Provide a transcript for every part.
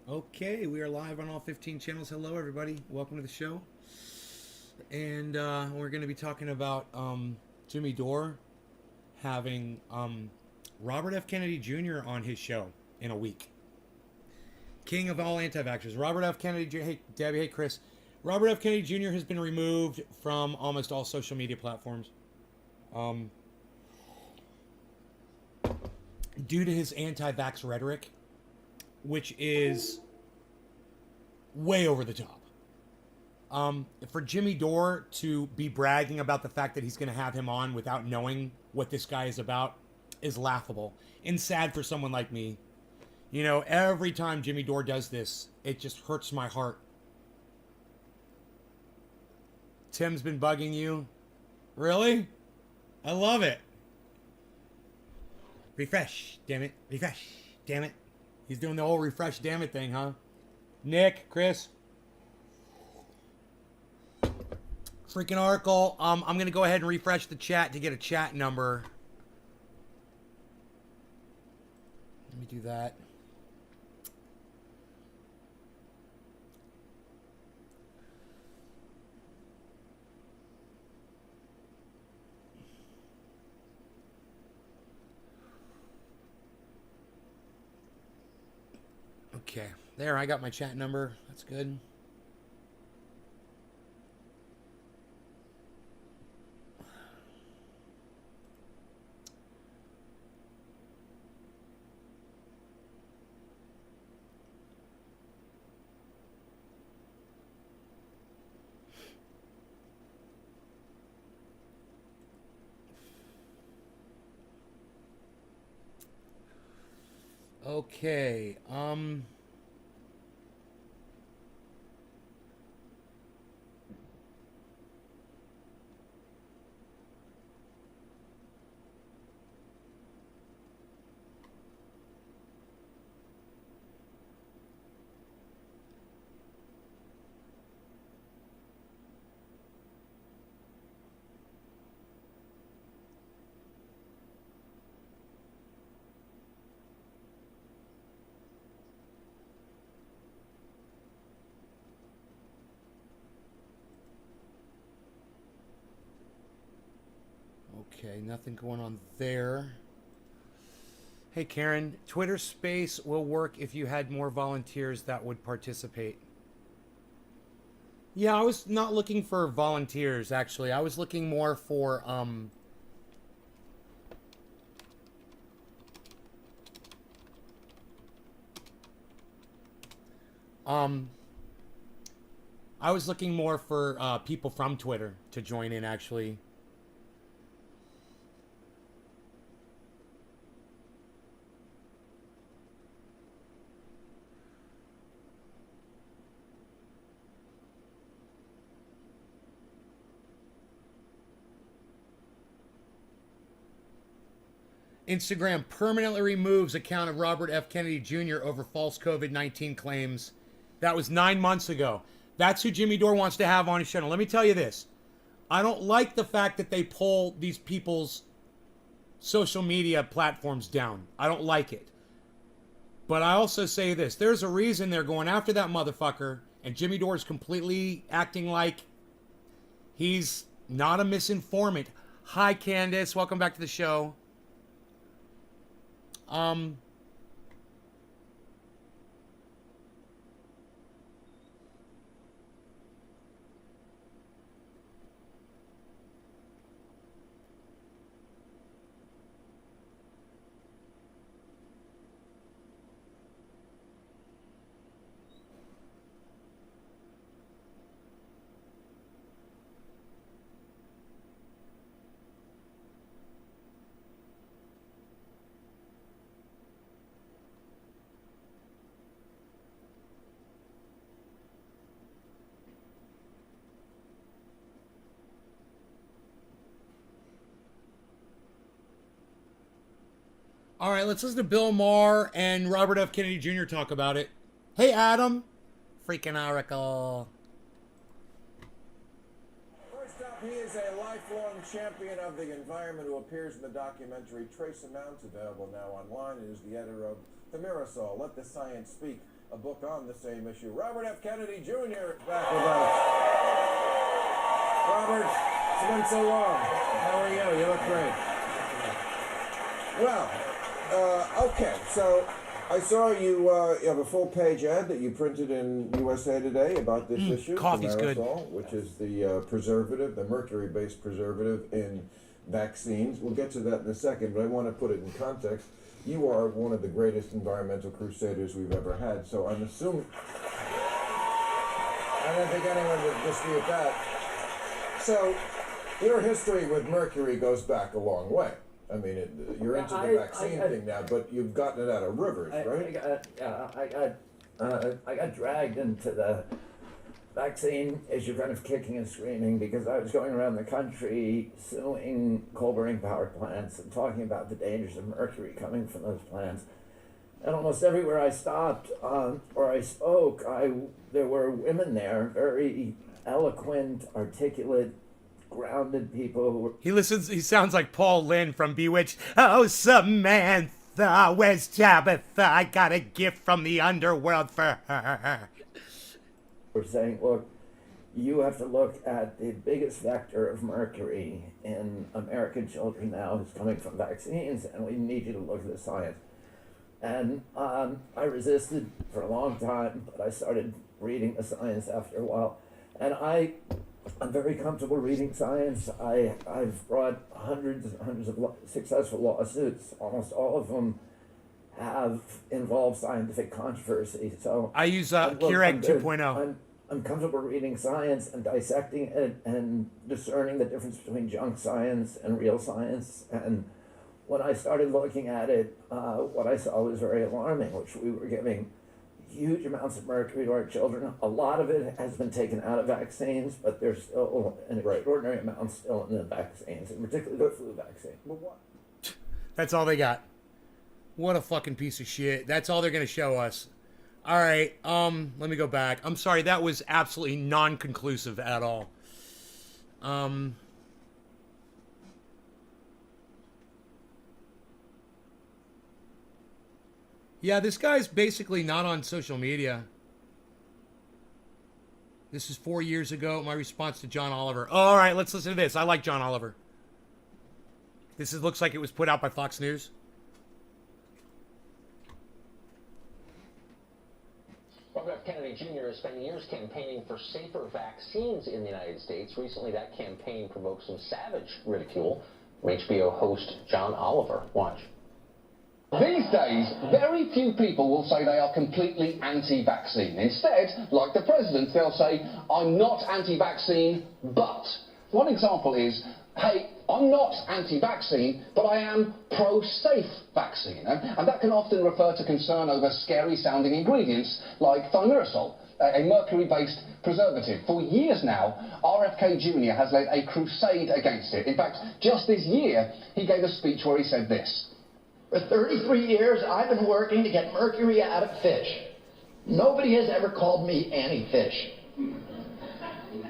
Okay, we are live on all 15 channels. Hello, everybody. Welcome to the show. And we're going to be talking about Jimmy Dore having Robert F. Kennedy Jr. on his show in a week. King of all anti-vaxxers. Robert F. Kennedy Jr. Hey, Debbie. Hey, Chris. Robert F. Kennedy Jr. has been removed from almost all social media platforms due to his anti-vax rhetoric, which is way over the top. For Jimmy Dore to be bragging about the fact that he's going to have him on without knowing what this guy is about is laughable and sad for someone like me. You know, every time Jimmy Dore does this, it just hurts my heart. Tim's been bugging you? Really? I love it. Refresh, damn it. Refresh, damn it. He's doing the whole refresh, damn it thing, huh? Nick, Chris. Freaking Oracle. I'm going to go ahead and refresh the chat to get a chat number. Let me do that. Okay. There, I got my chat number. That's good. Okay. Okay, nothing going on there. Hey, Karen, Twitter Space will work if you had more volunteers that would participate. Yeah, I was not looking for volunteers, actually. I was looking more for, I was looking more for people from Twitter to join in, actually. Instagram permanently removes account of Robert F. Kennedy Jr. over false COVID-19 claims. That was 9 months ago. That's who Jimmy Dore wants to have on his channel. Let me tell you this. I don't like the fact that they pull these people's social media platforms down. I don't like it. But I also say this. There's a reason they're going after that motherfucker, and Jimmy Dore is completely acting like he's not a misinformant. Hi, Candace. Welcome back to the show. Um, all right, let's listen to Bill Maher and Robert F. Kennedy Jr. talk about it. Hey, Adam. Freaking Oracle. First up, he is a lifelong champion of the environment who appears in the documentary Trace Amounts, available now online. He is the editor of The Mirror Let the Science Speak. a book on the same issue. Robert F. Kennedy Jr. is back with us. Robert, it's been so long. How are you? You look great. Well, okay, so I saw you have a full-page ad that you printed in USA Today about this issue. Coffee's good. Which is the preservative, the mercury-based preservative in vaccines. We'll get to that in a second, but I want to put it in context. You are one of the greatest environmental crusaders we've ever had, so I'm assuming... I don't think anyone would dispute that. So, your history with mercury goes back a long way. I mean, you're into the vaccine thing now, but you've gotten it out of rivers, right? I got dragged into the vaccine issue kind of kicking and screaming because I was going around the country suing coal burning power plants and talking about the dangers of mercury coming from those plants. And almost everywhere I stopped or I spoke, there were women there, very eloquent, articulate, grounded people who were... He sounds like Paul Lynde from Bewitched. Oh, Samantha, where's Tabitha? I got a gift from the underworld for her. We're saying, look, you have to look at the biggest vector of mercury in American children now is coming from vaccines, and we need you to look at the science. And I resisted for a long time, but I started reading the science after a while. And I'm very comfortable reading science. I've brought hundreds and hundreds of successful lawsuits. Almost all of them have involved scientific controversy. So I use Keurig 2.0. I'm comfortable reading science and dissecting it and discerning the difference between junk science and real science. And when I started looking at it, what I saw was very alarming, which we were giving huge amounts of mercury to our children. A lot of it has been taken out of vaccines, but there's still an extraordinary amount still in the vaccines, and particularly the flu vaccine. That's all they got. What a fucking piece of shit. That's all they're going to show us. All right, let me go back. I'm sorry, that was absolutely non-conclusive at all. Yeah, this guy's basically not on social media. This is 4 years ago, my response to John Oliver. Oh, all right, let's listen to this. I like John Oliver. Looks like it was put out by Fox News. Robert F. Kennedy Jr. has spent years campaigning for safer vaccines in the United States. Recently, that campaign provoked some savage ridicule from HBO host John Oliver. Watch. These days, very few people will say they are completely anti-vaccine. Instead, like the president, they'll say, I'm not anti-vaccine, but. One example is, hey, I'm not anti-vaccine, but I am pro-safe vaccine. And that can often refer to concern over scary-sounding ingredients like thimerosal, a mercury-based preservative. For years now, RFK Jr. has led a crusade against it. In fact, just this year, he gave a speech where he said this. For 33 years, I've been working to get mercury out of fish. Nobody has ever called me anti-fish.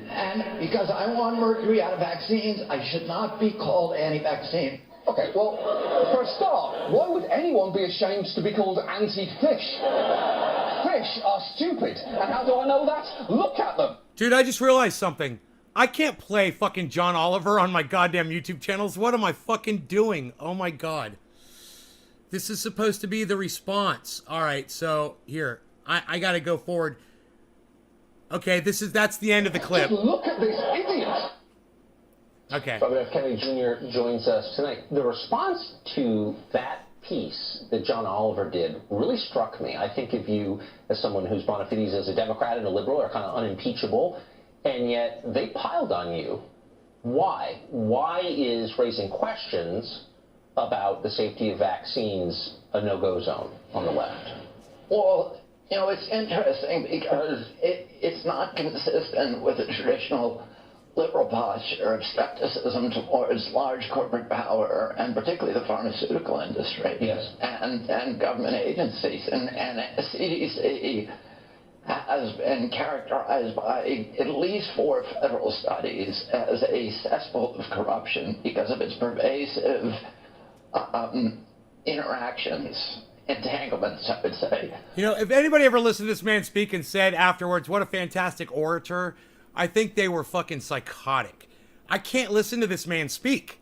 And because I want mercury out of vaccines, I should not be called anti-vaccine. Okay, well, for a start, why would anyone be ashamed to be called anti-fish? Fish are stupid. And how do I know that? Look at them. Dude, I just realized something. I can't play fucking John Oliver on my goddamn YouTube channels. What am I fucking doing? Oh my god. This is supposed to be the response. All right, so here, I got to go forward. Okay, that's the end of the clip. Just look at this idiot. Okay. Robert F. Kennedy Jr. joins us tonight. The response to that piece that John Oliver did really struck me. I think of you as someone who's bona fides as a Democrat and a liberal are kind of unimpeachable, and yet they piled on you. Why? Why is raising questions about the safety of vaccines a no-go zone on the left? Well, you know, it's interesting because it's not consistent with the traditional liberal posture of skepticism towards large corporate power, and particularly the pharmaceutical industry. Yes. And government agencies. And CDC has been characterized by at least 4 federal studies as a cesspool of corruption because of its pervasive interactions entanglements, I would say. You know, if anybody ever listened to this man speak and said afterwards, what a fantastic orator, I think they were fucking psychotic. I can't listen to this man speak.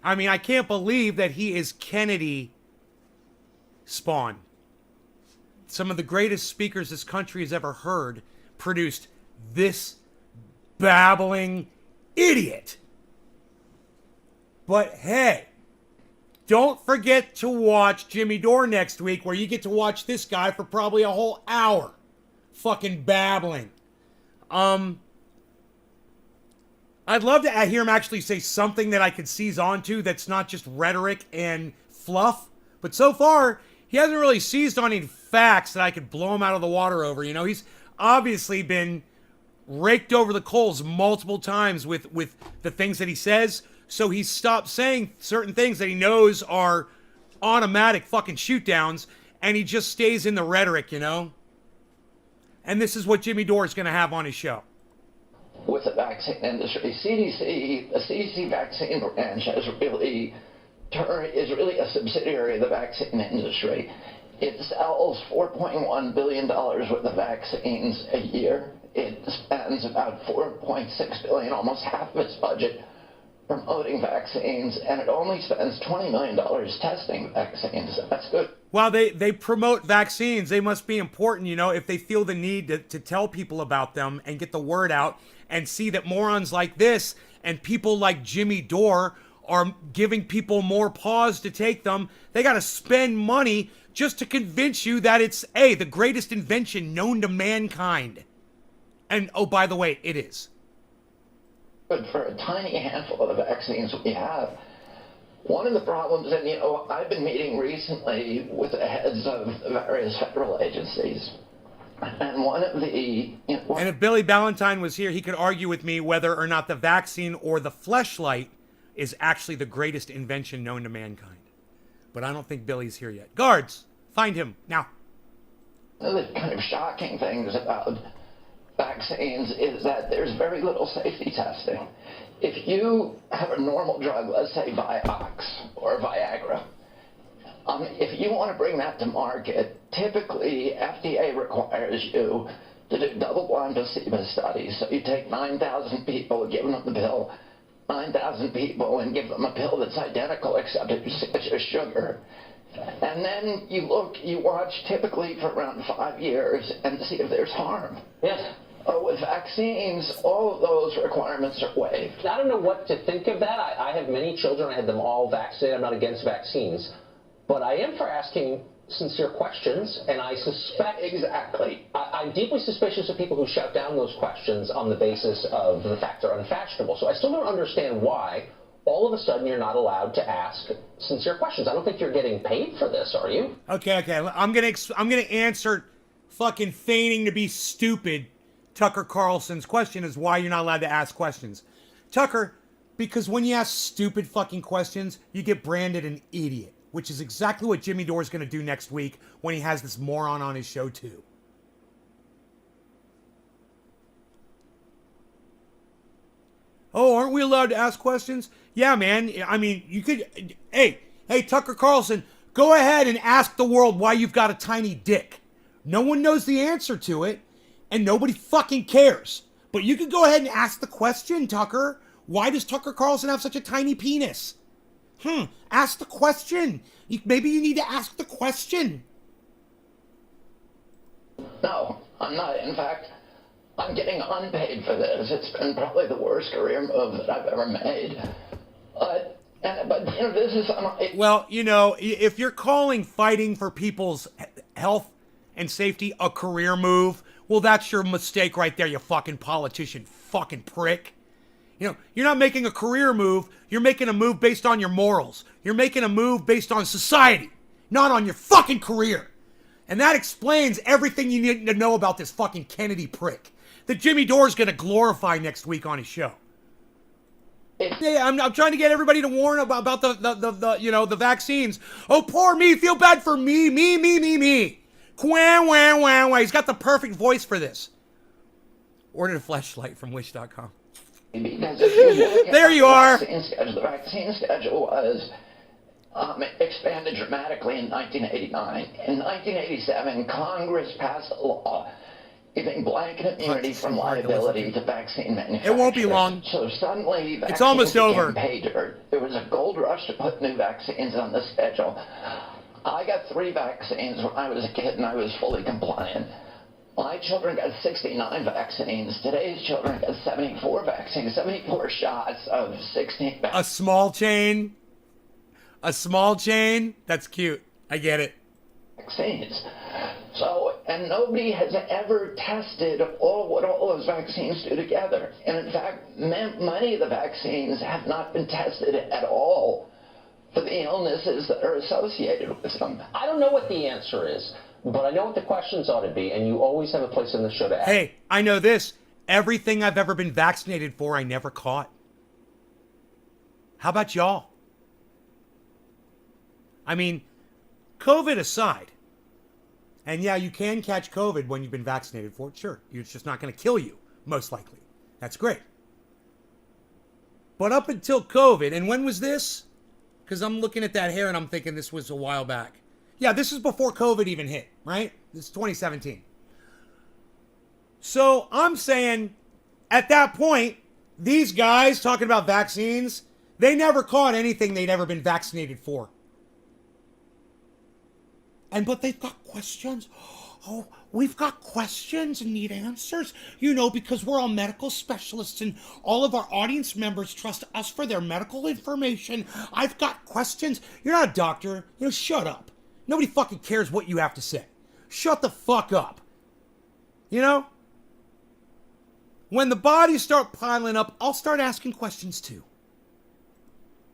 I mean, I can't believe that he is Kennedy spawn. Some of the greatest speakers this country has ever heard produced this babbling idiot. But hey, don't forget to watch Jimmy Dore next week, where you get to watch this guy for probably a whole hour fucking babbling. I'd love to hear him actually say something that I could seize onto that's not just rhetoric and fluff. But so far, he hasn't really seized on any facts that I could blow him out of the water over. You know, he's obviously been raked over the coals multiple times with the things that he says. So he's stopped saying certain things that he knows are automatic fucking shoot downs, and he just stays in the rhetoric, you know? And this is what Jimmy Dore is going to have on his show. With the vaccine industry, the CDC vaccine branch is really a subsidiary of the vaccine industry. It sells $4.1 billion worth of vaccines a year. It spends about $4.6 billion, almost half of its budget, promoting vaccines, and it only spends $20 million testing vaccines. That's good. Well, they promote vaccines. They must be important, you know, if they feel the need to tell people about them and get the word out and see that morons like this and people like Jimmy Dore are giving people more pause to take them. They got to spend money just to convince you that it's, A, the greatest invention known to mankind. And, oh, by the way, it is. But for a tiny handful of the vaccines we have, one of the problems, and you know, I've been meeting recently with the heads of the various federal agencies, and one of the... And if Billy Ballantyne was here, he could argue with me whether or not the vaccine or the fleshlight is actually the greatest invention known to mankind. But I don't think Billy's here yet. Guards, find him, now. One of the kind of shocking things about vaccines is that there's very little safety testing. If you have a normal drug, let's say Vioxx or Viagra, if you want to bring that to market, typically FDA requires you to do double-blind placebo studies. So you take 9,000 people, give them the pill, 9,000 people, and give them a pill that's identical except it's just sugar. And then you watch typically for around 5 years and see if there's harm. Yes. With vaccines, all of those requirements are waived. I don't know what to think of that. I have many children. I had them all vaccinated. I'm not against vaccines. But I am for asking sincere questions, and I suspect... Exactly. I'm deeply suspicious of people who shut down those questions on the basis of the fact they're unfashionable. So I still don't understand why all of a sudden you're not allowed to ask sincere questions. I don't think you're getting paid for this, are you? Okay. I'm gonna answer fucking feigning to be stupid. Tucker Carlson's question is why you're not allowed to ask questions. Tucker, because when you ask stupid fucking questions, you get branded an idiot, which is exactly what Jimmy Dore is going to do next week when he has this moron on his show too. Oh, aren't we allowed to ask questions? Yeah, man. I mean, you could... Hey, Tucker Carlson, go ahead and ask the world why you've got a tiny dick. No one knows the answer to it. And nobody fucking cares. But you can go ahead and ask the question, Tucker. Why does Tucker Carlson have such a tiny penis? Ask the question. Maybe you need to ask the question. No, I'm not. In fact, I'm getting unpaid for this. It's been probably the worst career move that I've ever made. But you know, this is... Well, you know, if you're calling fighting for people's health and safety a career move... Well, that's your mistake right there, you fucking politician, fucking prick. You know, you're not making a career move. You're making a move based on your morals. You're making a move based on society, not on your fucking career. And that explains everything you need to know about this fucking Kennedy prick that Jimmy Dore's going to glorify next week on his show. Yeah, I'm trying to get everybody to warn about the vaccines. Oh, poor me. Feel bad for me. Me. Quah, wah, wah, wah. He's got the perfect voice for this. Ordered a fleshlight from wish.com. Because if you look there you are. The vaccine schedule was expanded dramatically in 1989. In 1987, Congress passed a law giving blanket immunity from liability to vaccine manufacturers. It won't be long. So suddenly, vaccines It's almost over. became pay dirt. There was a gold rush to put new vaccines on the schedule. I got 3 vaccines when I was a kid, and I was fully compliant. My children got 69 vaccines. Today's children got 74 vaccines, 74 shots of 16 vaccines. A small chain. A small chain. That's cute. I get it. Vaccines. So, and nobody has ever tested what all those vaccines do together. And in fact, many of the vaccines have not been tested at all for the illnesses that are associated with them. I don't know what the answer is, but I know what the questions ought to be, and you always have a place in the show to ask. Hey, I know this. Everything I've ever been vaccinated for, I never caught. How about y'all? I mean, COVID aside, and yeah, you can catch COVID when you've been vaccinated for it, sure. It's just not going to kill you, most likely. That's great. But up until COVID, and when was this? Because I'm looking at that hair and I'm thinking this was a while back. Yeah, this is before COVID even hit, right? This is 2017. So I'm saying at that point, these guys talking about vaccines, they never caught anything they'd ever been vaccinated for. But they've got questions. Oh, we've got questions and need answers, because we're all medical specialists and all of our audience members trust us for their medical information. I've got questions. You're not a doctor. Shut up. Nobody fucking cares what you have to say. Shut the fuck up. When the bodies start piling up, I'll start asking questions too.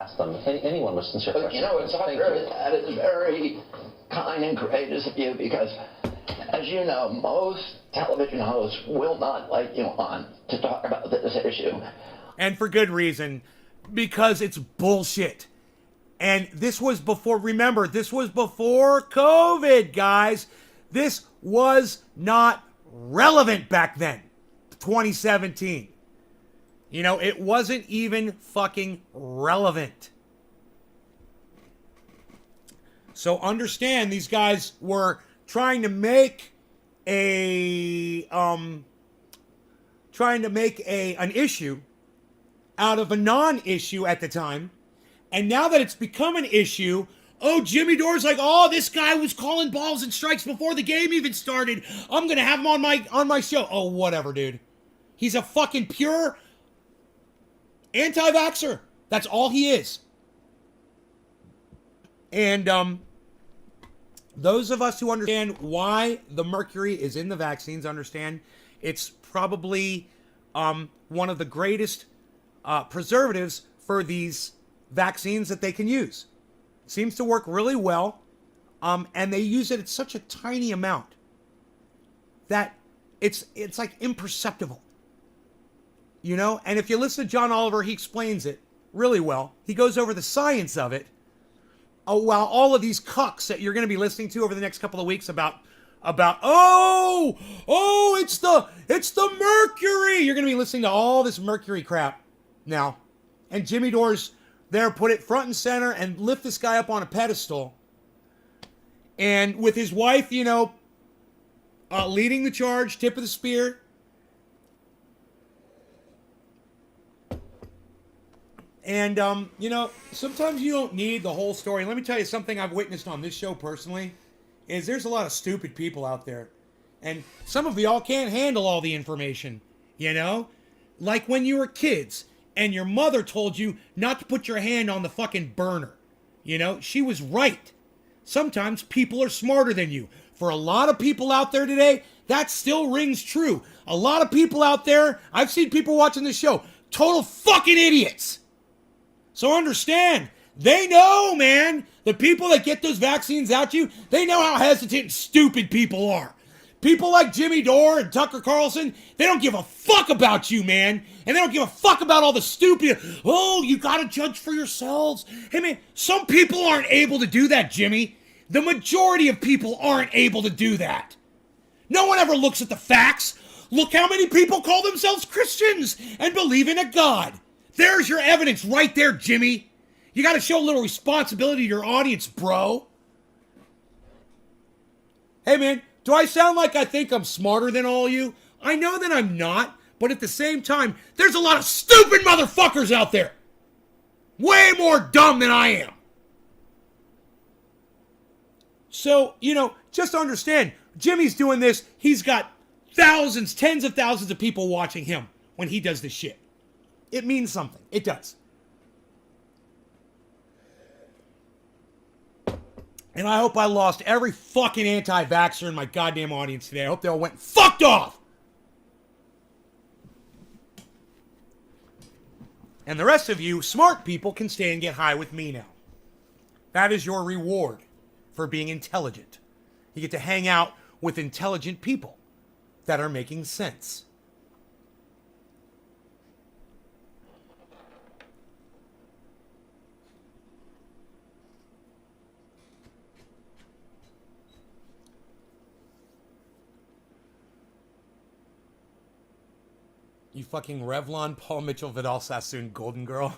Ask them. Anyone with sincere questions. It's that is very kind and courageous of you because, as you know, most television hosts will not let you on to talk about this issue. And for good reason, because it's bullshit. And this was before COVID, guys. This was not relevant back then, 2017. It wasn't even fucking relevant. So understand, these guys were trying to make an issue out of a non-issue at the time. And now that it's become an issue, Jimmy Dore's like, this guy was calling balls and strikes before the game even started. I'm going to have him on my show. Oh, whatever, dude. He's a fucking pure anti-vaxxer. That's all he is. And those of us who understand why the mercury is in the vaccines understand it's probably one of the greatest preservatives for these vaccines that they can use. Seems to work really well, and they use it at such a tiny amount that it's like imperceptible. And if you listen to John Oliver, he explains it really well. He goes over the science of it, while all of these cucks that you're going to be listening to over the next couple of weeks about it's the mercury. You're going to be listening to all this mercury crap now, and Jimmy Dore's there, put it front and center and lift this guy up on a pedestal, and with his wife, leading the charge, tip of the spear. And, sometimes you don't need the whole story. And let me tell you something I've witnessed on this show personally, is there's a lot of stupid people out there. And some of y'all can't handle all the information, Like when you were kids and your mother told you not to put your hand on the fucking burner. She was right. Sometimes people are smarter than you. For a lot of people out there today, that still rings true. A lot of people out there, I've seen people watching this show, total fucking idiots. So understand, they know, man, the people that get those vaccines out to you, they know how hesitant and stupid people are. People like Jimmy Dore and Tucker Carlson, they don't give a fuck about you, man. And they don't give a fuck about all the stupid, you gotta judge for yourselves. Hey, man, some people aren't able to do that, Jimmy. The majority of people aren't able to do that. No one ever looks at the facts. Look how many people call themselves Christians and believe in a God. There's your evidence right there, Jimmy. You got to show a little responsibility to your audience, bro. Hey, man, do I sound like I think I'm smarter than all you? I know that I'm not, but at the same time, there's a lot of stupid motherfuckers out there. Way more dumb than I am. So, just understand, Jimmy's doing this. He's got thousands, tens of thousands of people watching him when he does this shit. It means something. It does. And I hope I lost every fucking anti-vaxxer in my goddamn audience today. I hope they all went fucked off. And the rest of you smart people can stay and get high with me now. That is your reward for being intelligent. You get to hang out with intelligent people that are making sense. You fucking Revlon, Paul Mitchell, Vidal Sassoon, Golden Girl.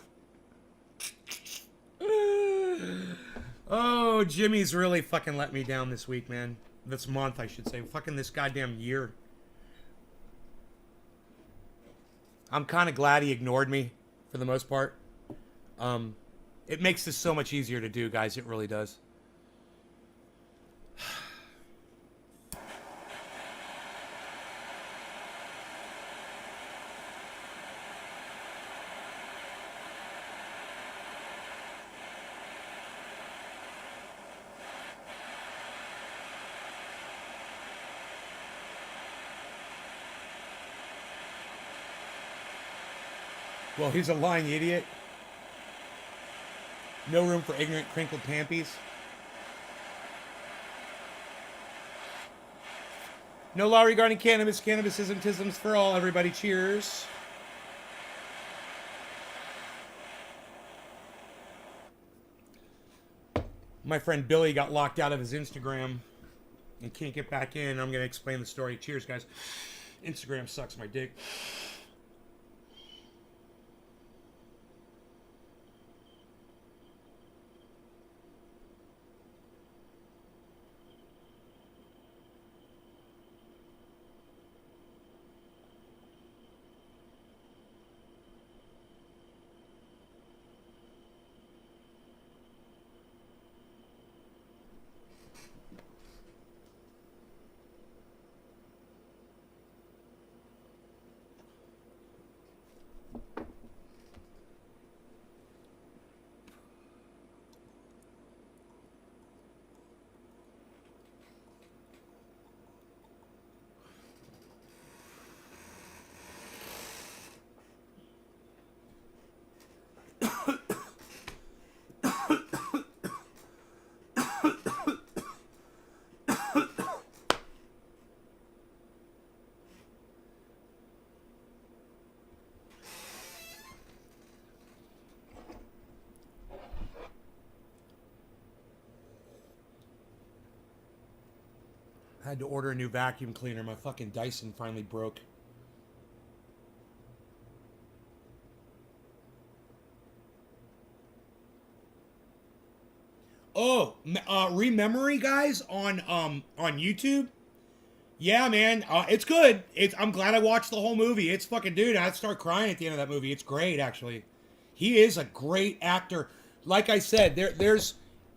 Oh, Jimmy's really fucking let me down this week, man. This month, I should say. Fucking this goddamn year. I'm kind of glad he ignored me, for the most part. It makes this so much easier to do, guys. It really does. Well, he's a lying idiot. No room for ignorant, crinkled pampies. No law regarding cannabis. Cannabis isn't isms for all. Everybody cheers. My friend Billy got locked out of his Instagram and can't get back in. I'm going to explain the story. Cheers, guys. Instagram sucks my dick. I had to order a new vacuum cleaner. My fucking Dyson finally broke. Oh, Rememory, guys, on YouTube. Yeah, man, it's good. I'm glad I watched the whole movie. It's fucking, dude, I'd start crying at the end of that movie. It's great, actually. He is a great actor. Like I said, there's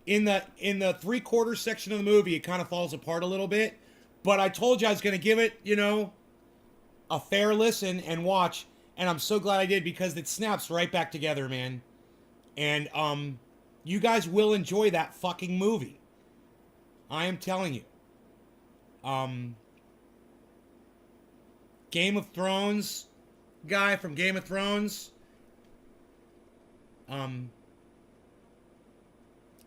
in the 3/4 section of the movie, it kind of falls apart a little bit. But I told you I was going to give it, a fair listen and watch. And I'm so glad I did because it snaps right back together, man. And you guys will enjoy that fucking movie. I am telling you. Game of Thrones guy from Game of Thrones.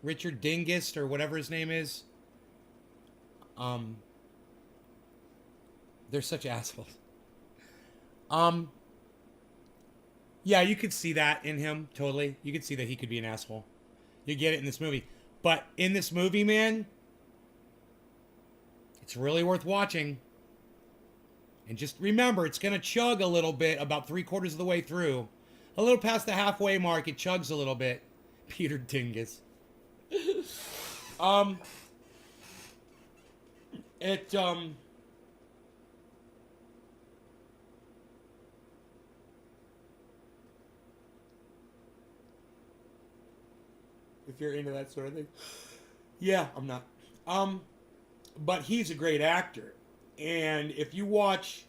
Richard Dingist or whatever his name is. They're such assholes. Yeah, you could see that in him, totally. You could see that he could be an asshole. You get it in this movie. But in this movie, man, it's really worth watching. And just remember, it's going to chug a little bit about 3/4 of the way through. A little past the halfway mark, it chugs a little bit. Peter Dingus. It if you're into that sort of thing. Yeah, I'm not. But he's a great actor. And if you watch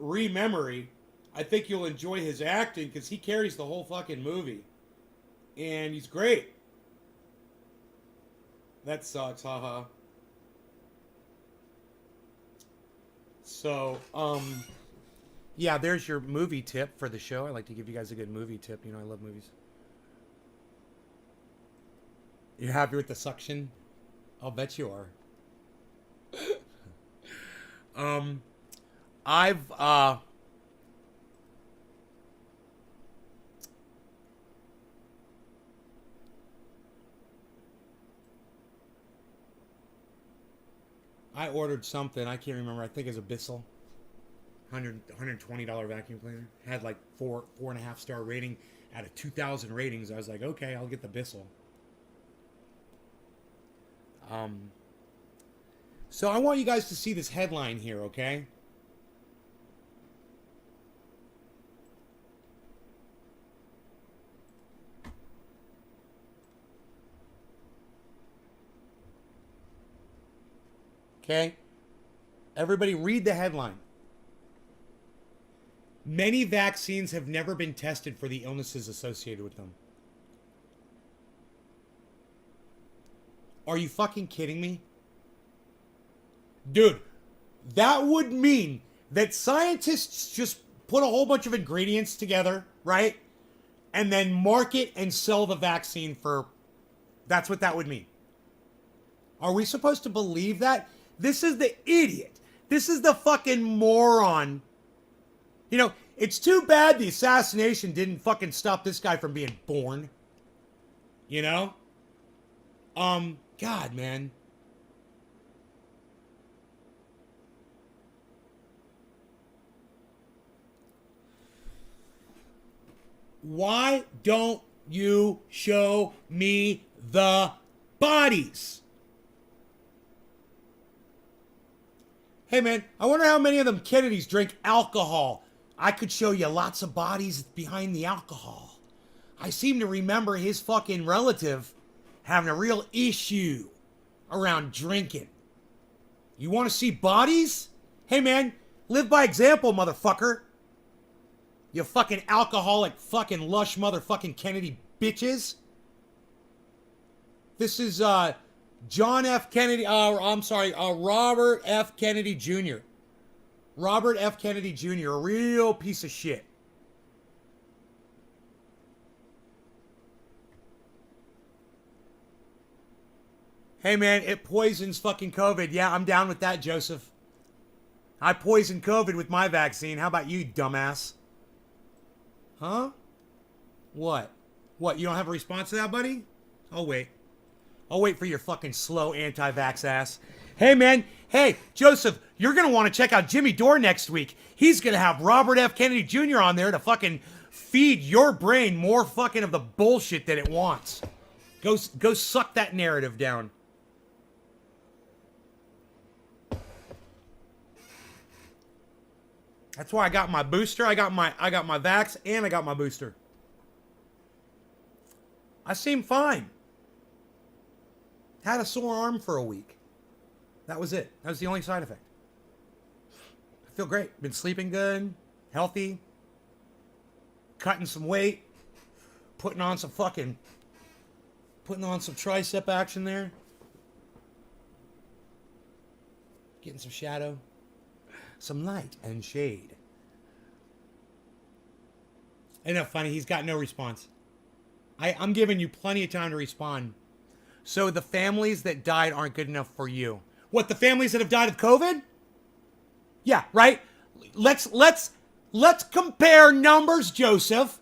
Rememory, I think you'll enjoy his acting because he carries the whole fucking movie. And he's great. That sucks, haha. So, yeah, there's your movie tip for the show. I like to give you guys a good movie tip. You know, I love movies. You're happy with the suction? I'll bet you are. I ordered something. I can't remember. I think it's a Bissell. $120 vacuum cleaner. Had like 4.5 star rating out of 2,000 ratings. I was like, okay, I'll get the Bissell. So I want you guys to see this headline here, okay? Okay? Everybody read the headline. Many vaccines have never been tested for the illnesses associated with them. Are you fucking kidding me? Dude, that would mean that scientists just put a whole bunch of ingredients together, right? And then market and sell the vaccine for... That's what that would mean. Are we supposed to believe that? This is the idiot. This is the fucking moron. You know, it's too bad the assassination didn't fucking stop this guy from being born. You know? God, man. Why don't you show me the bodies? Hey, man, I wonder how many of them Kennedys drink alcohol. I could show you lots of bodies behind the alcohol. I seem to remember his fucking relative having a real issue around drinking. You want to see bodies? Hey, man, live by example, motherfucker. You fucking alcoholic, fucking lush motherfucking Kennedy bitches. This is, John F. Kennedy, Robert F. Kennedy Jr. Robert F. Kennedy Jr., a real piece of shit. Hey, man, it poisons fucking COVID. Yeah, I'm down with that, Joseph. I poisoned COVID with my vaccine. How about you, dumbass? Huh? What? What, you don't have a response to that, buddy? I'll wait. I'll wait for your fucking slow anti-vax ass. Hey, man. Hey, Joseph, you're going to want to check out Jimmy Dore next week. He's going to have Robert F. Kennedy Jr. on there to fucking feed your brain more fucking of the bullshit that it wants. Go suck that narrative down. That's why I got my booster. I got my vax and I got my booster. I seem fine. Had a sore arm for a week. That was it. That was the only side effect. I feel great. Been sleeping good, healthy, cutting some weight, putting on some tricep action there. Getting some shadow. Some light and shade. Isn't that funny? He's got no response. I'm giving you plenty of time to respond. So the families that died aren't good enough for you. What, the families that have died of COVID? Yeah, right? Let's compare numbers, Joseph.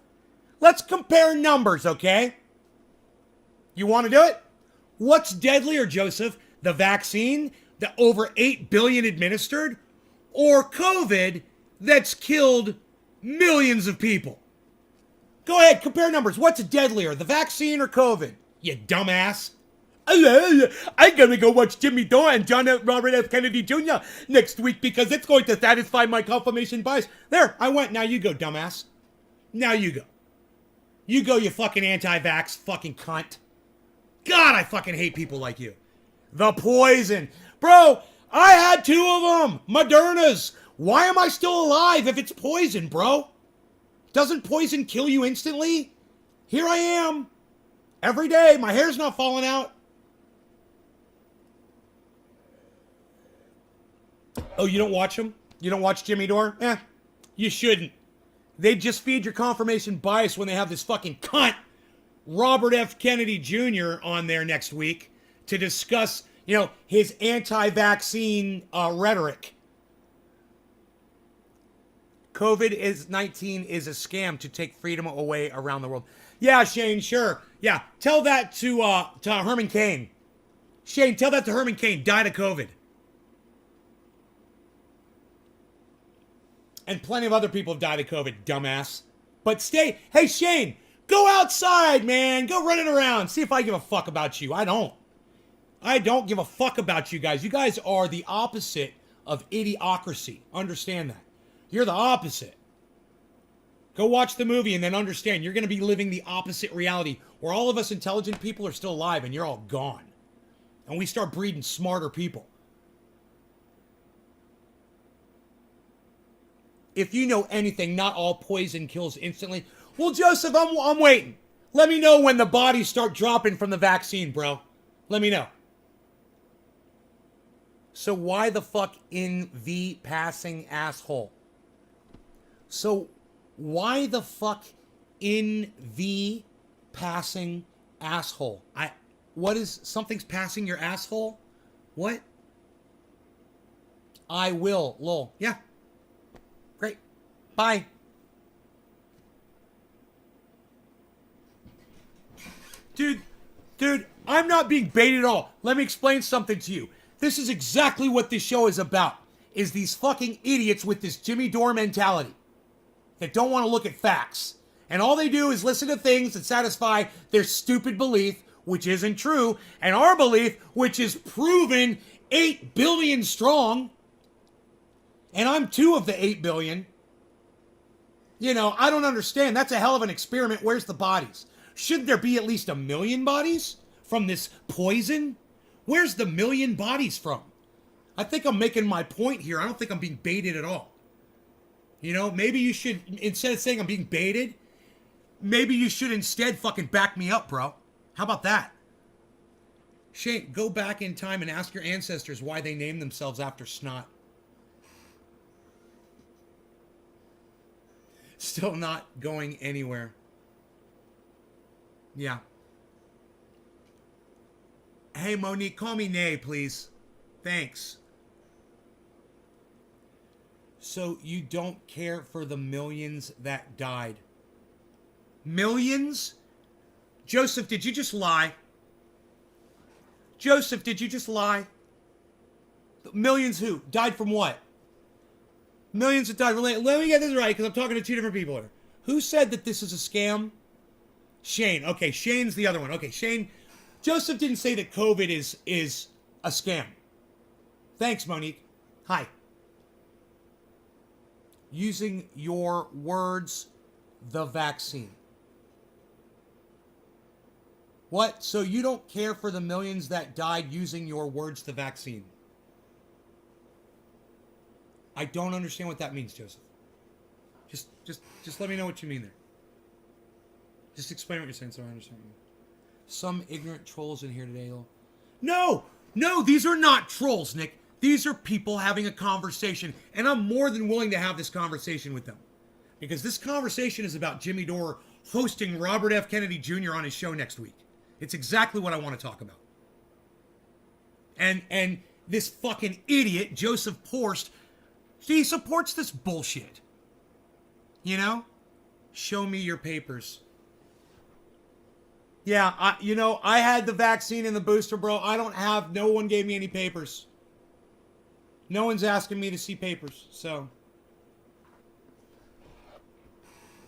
Let's compare numbers, okay? You want to do it? What's deadlier, Joseph? The vaccine, the over 8 billion administered, or COVID that's killed millions of people? Go ahead, compare numbers. What's deadlier, the vaccine or COVID? You dumbass. I'm gonna go watch Jimmy Dore and Robert F. Kennedy Jr. next week because it's going to satisfy my confirmation bias. There, I went. Now you go, dumbass. Now you go. You go, you fucking anti-vax fucking cunt. God, I fucking hate people like you. The poison. Bro, I had 2 of them. Modernas. Why am I still alive if it's poison, bro? Doesn't poison kill you instantly? Here I am. Every day. My hair's not falling out. Oh, you don't watch them? You don't watch Jimmy Dore? You shouldn't. They just feed your confirmation bias when they have this fucking cunt, Robert F. Kennedy Jr. on there next week to discuss, his anti-vaccine rhetoric. COVID-19 is a scam to take freedom away around the world. Yeah, Shane, sure. Yeah, tell that to Herman Cain. Shane, tell that to Herman Cain. Died of COVID. And plenty of other people have died of COVID, dumbass. But hey, Shane, go outside, man. Go running around. See if I give a fuck about you. I don't. I don't give a fuck about you guys. You guys are the opposite of idiocracy. Understand that. You're the opposite. Go watch the movie and then understand you're going to be living the opposite reality where all of us intelligent people are still alive and you're all gone. And we start breeding smarter people. If you know anything, not all poison kills instantly. Well, Joseph, I'm waiting. Let me know when the bodies start dropping from the vaccine, bro. Let me know. So why the fuck in the passing asshole? So why the fuck in the passing asshole? What is, something's passing your asshole? What? I will, lol. Yeah. Great. Bye. Dude, I'm not being baited at all. Let me explain something to you. This is exactly what this show is about. Is these fucking idiots with this Jimmy Dore mentality that don't want to look at facts. And all they do is listen to things that satisfy their stupid belief, which isn't true, and our belief, which is proven 8 billion strong. And I'm 2 of the 8 billion. I don't understand. That's a hell of an experiment. Where's the bodies? Shouldn't there be at least 1 million bodies from this poison? Where's the 1 million bodies from? I think I'm making my point here. I don't think I'm being baited at all. Maybe you should, instead of saying I'm being baited, maybe you should instead fucking back me up, bro. How about that? Shane, go back in time and ask your ancestors why they named themselves after snot. Still not going anywhere. Yeah. Hey, Monique, call me Nay, please. Thanks. So you don't care for the millions that died? Millions? Joseph, did you just lie? Joseph, did you just lie? Millions who? Died from what? Millions that died. Let me get this right, because I'm talking to 2 different people here. Who said that this is a scam? Shane. Okay, Shane's the other one. Okay, Shane. Joseph didn't say that COVID is a scam. Thanks, Monique. Hi. Using your words, the vaccine. What? So you don't care for the millions that died using your words, the vaccine? I don't understand what that means, Joseph. Just let me know what you mean there. Just explain what you're saying so I understand. Some ignorant trolls in here today. No, these are not trolls, Nick. These are people having a conversation, and I'm more than willing to have this conversation with them. Because this conversation is about Jimmy Dore hosting Robert F. Kennedy Jr. on his show next week. It's exactly what I want to talk about. And this fucking idiot, Joseph Porst, he supports this bullshit. Show me your papers. Yeah, I had the vaccine and the booster, bro. No one gave me any papers. No one's asking me to see papers, so.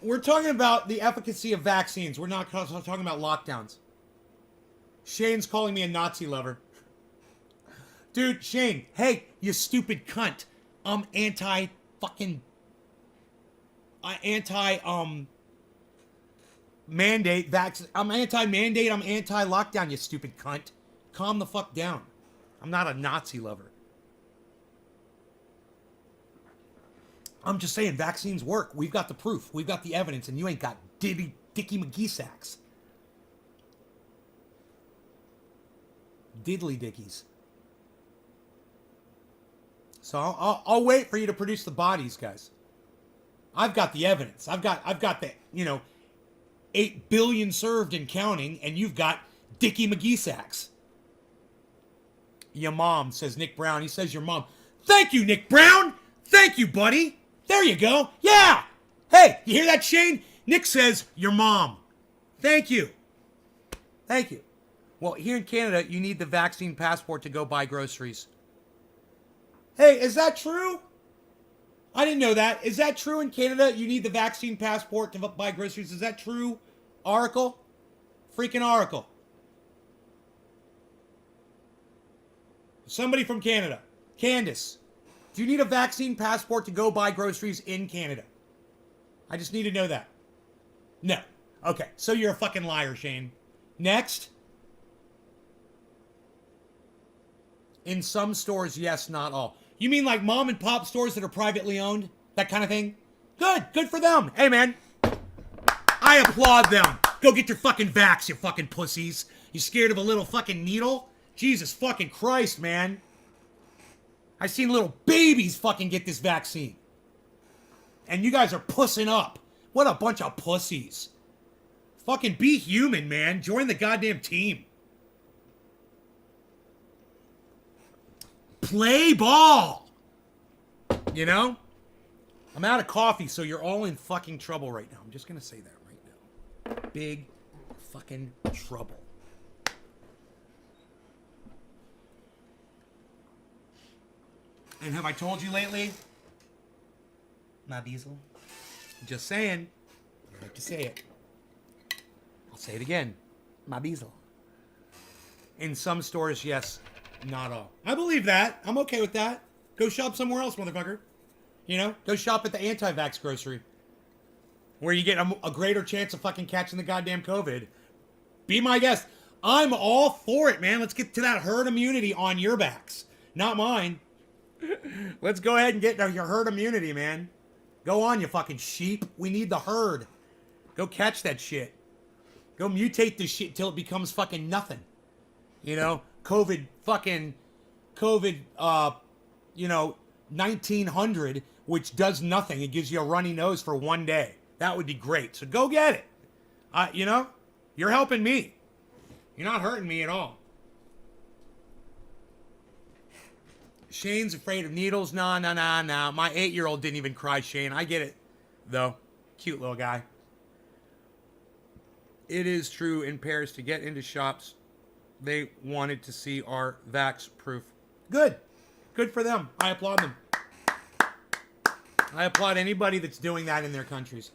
We're talking about the efficacy of vaccines. We're not talking about lockdowns. Shane's calling me a Nazi lover. Dude, Shane, hey, you stupid cunt. I'm mandate vaccine. I'm anti-mandate. I'm anti-lockdown, you stupid cunt. Calm the fuck down. I'm not a Nazi lover. I'm just saying vaccines work. We've got the proof. We've got the evidence, and you ain't got Dicky McGee sacks. Diddly dickies. So I'll wait for you to produce the bodies, guys. I've got the evidence. I've got the 8 billion served and counting, and you've got Dicky McGee sacks. Your mom, says Nick Brown. He says your mom. Thank you, Nick Brown. Thank you, buddy. There you go. Yeah. Hey, you hear that, Shane? Nick says your mom. Thank you. Thank you. Well, here in Canada, you need the vaccine passport to go buy groceries. Hey, is that true? I didn't know that. Is that true in Canada? You need the vaccine passport to buy groceries. Is that true? Oracle? Freaking Oracle. Somebody from Canada. Candace. Do you need a vaccine passport to go buy groceries in Canada? I just need to know that. No. Okay, so you're a fucking liar, Shane. Next. In some stores, yes, not all. You mean like mom and pop stores that are privately owned? That kind of thing? Good for them. Hey, man. I applaud them. Go get your fucking vax, you fucking pussies. You scared of a little fucking needle? Jesus fucking Christ, man. I've seen little babies fucking get this vaccine. And you guys are pussing up. What a bunch of pussies. Fucking be human, man. Join the goddamn team. Play ball. You know? I'm out of coffee, so you're all in fucking trouble right now. I'm just gonna say that right now. Big fucking trouble. And have I told you lately? My Beazle. Just saying. I like to say it. I'll say it again. My Beazle. In some stores, yes. Not all. I believe that. I'm okay with that. Go shop somewhere else, motherfucker. You know? Go shop at the Antivaxxers grocery. Where you get a greater chance of fucking catching the goddamn COVID. Be my guest. I'm all for it, man. Let's get to that herd immunity on your backs. Not mine. Let's go ahead and get your herd immunity, man. Go on, you fucking sheep. We need the herd. Go catch that shit. Go mutate this shit till it becomes fucking nothing. You know? COVID, 1900, which does nothing. It gives you a runny nose for one day. That would be great. So go get it. You're helping me. You're not hurting me at all. Shane's afraid of needles. Nah. My 8-year-old didn't even cry, Shane. I get it, though. Cute little guy. It is true in Paris to get into shops. They wanted to see our vax proof. Good. Good for them. I applaud them. I applaud anybody that's doing that in their countries.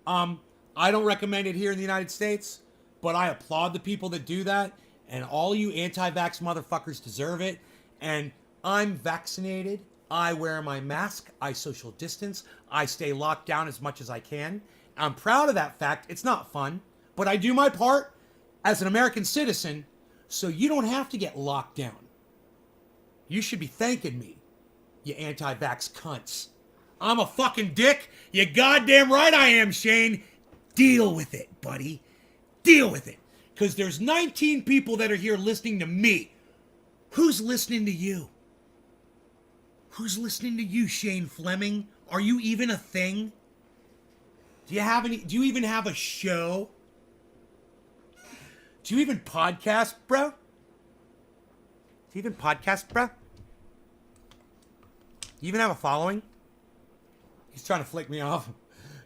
I don't recommend it here in the United States, but I applaud the people that do that. And all you anti-vax motherfuckers deserve it. And I'm vaccinated. I wear my mask. I social distance. I stay locked down as much as I can. I'm proud of that fact. It's not fun, but I do my part as an American citizen, so you don't have to get locked down. You should be thanking me, you anti-vax cunts. I'm a fucking dick. You goddamn right I am, Shane. Deal with it, buddy. Deal with it. Because there's 19 people that are here listening to me. Who's listening to you? Who's listening to you, Shane Fleming? Are you even a thing? Do you even have a show? Do you even podcast, bro? Do you even podcast, bro? You even have a following? He's trying to flick me off.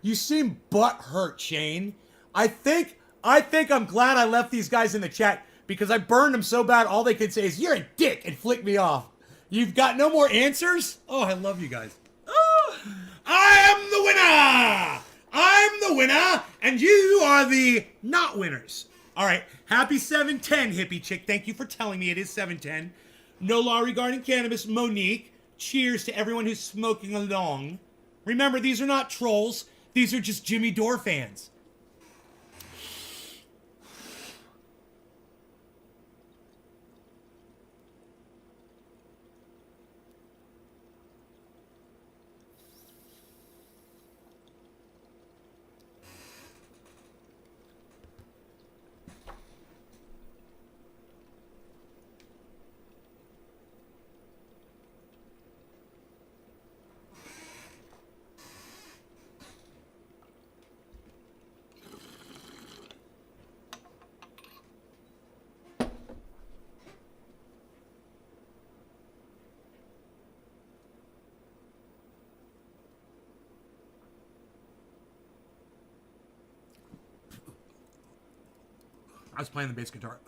You seem butthurt, Shane. I think I'm glad I left these guys in the chat because I burned them so bad all they could say is, you're a dick, and flick me off. You've got no more answers? Oh, I love you guys. Oh, I am the winner! I'm the winner, and you are the not winners. All right. Happy 710, hippie chick. Thank you for telling me it is 710. No law regarding cannabis, Monique. Cheers to everyone who's smoking along. Remember, these are not trolls. These are just Jimmy Dore fans. I was playing the bass guitar.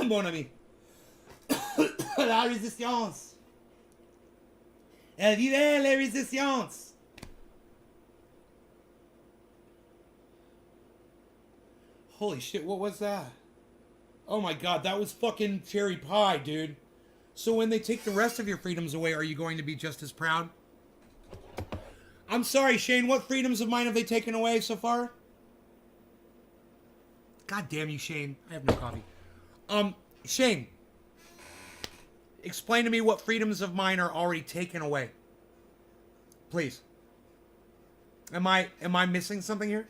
Mon ami. La résistance. Vive la résistance. Holy shit, what was that? Oh my god, that was fucking cherry pie, dude. So when they take the rest of your freedoms away, are you going to be just as proud? I'm sorry, Shane, what freedoms of mine have they taken away so far? God damn you, Shane. I have no coffee. Shane, explain to me what freedoms of mine are already taken away. Please. Am I missing something here?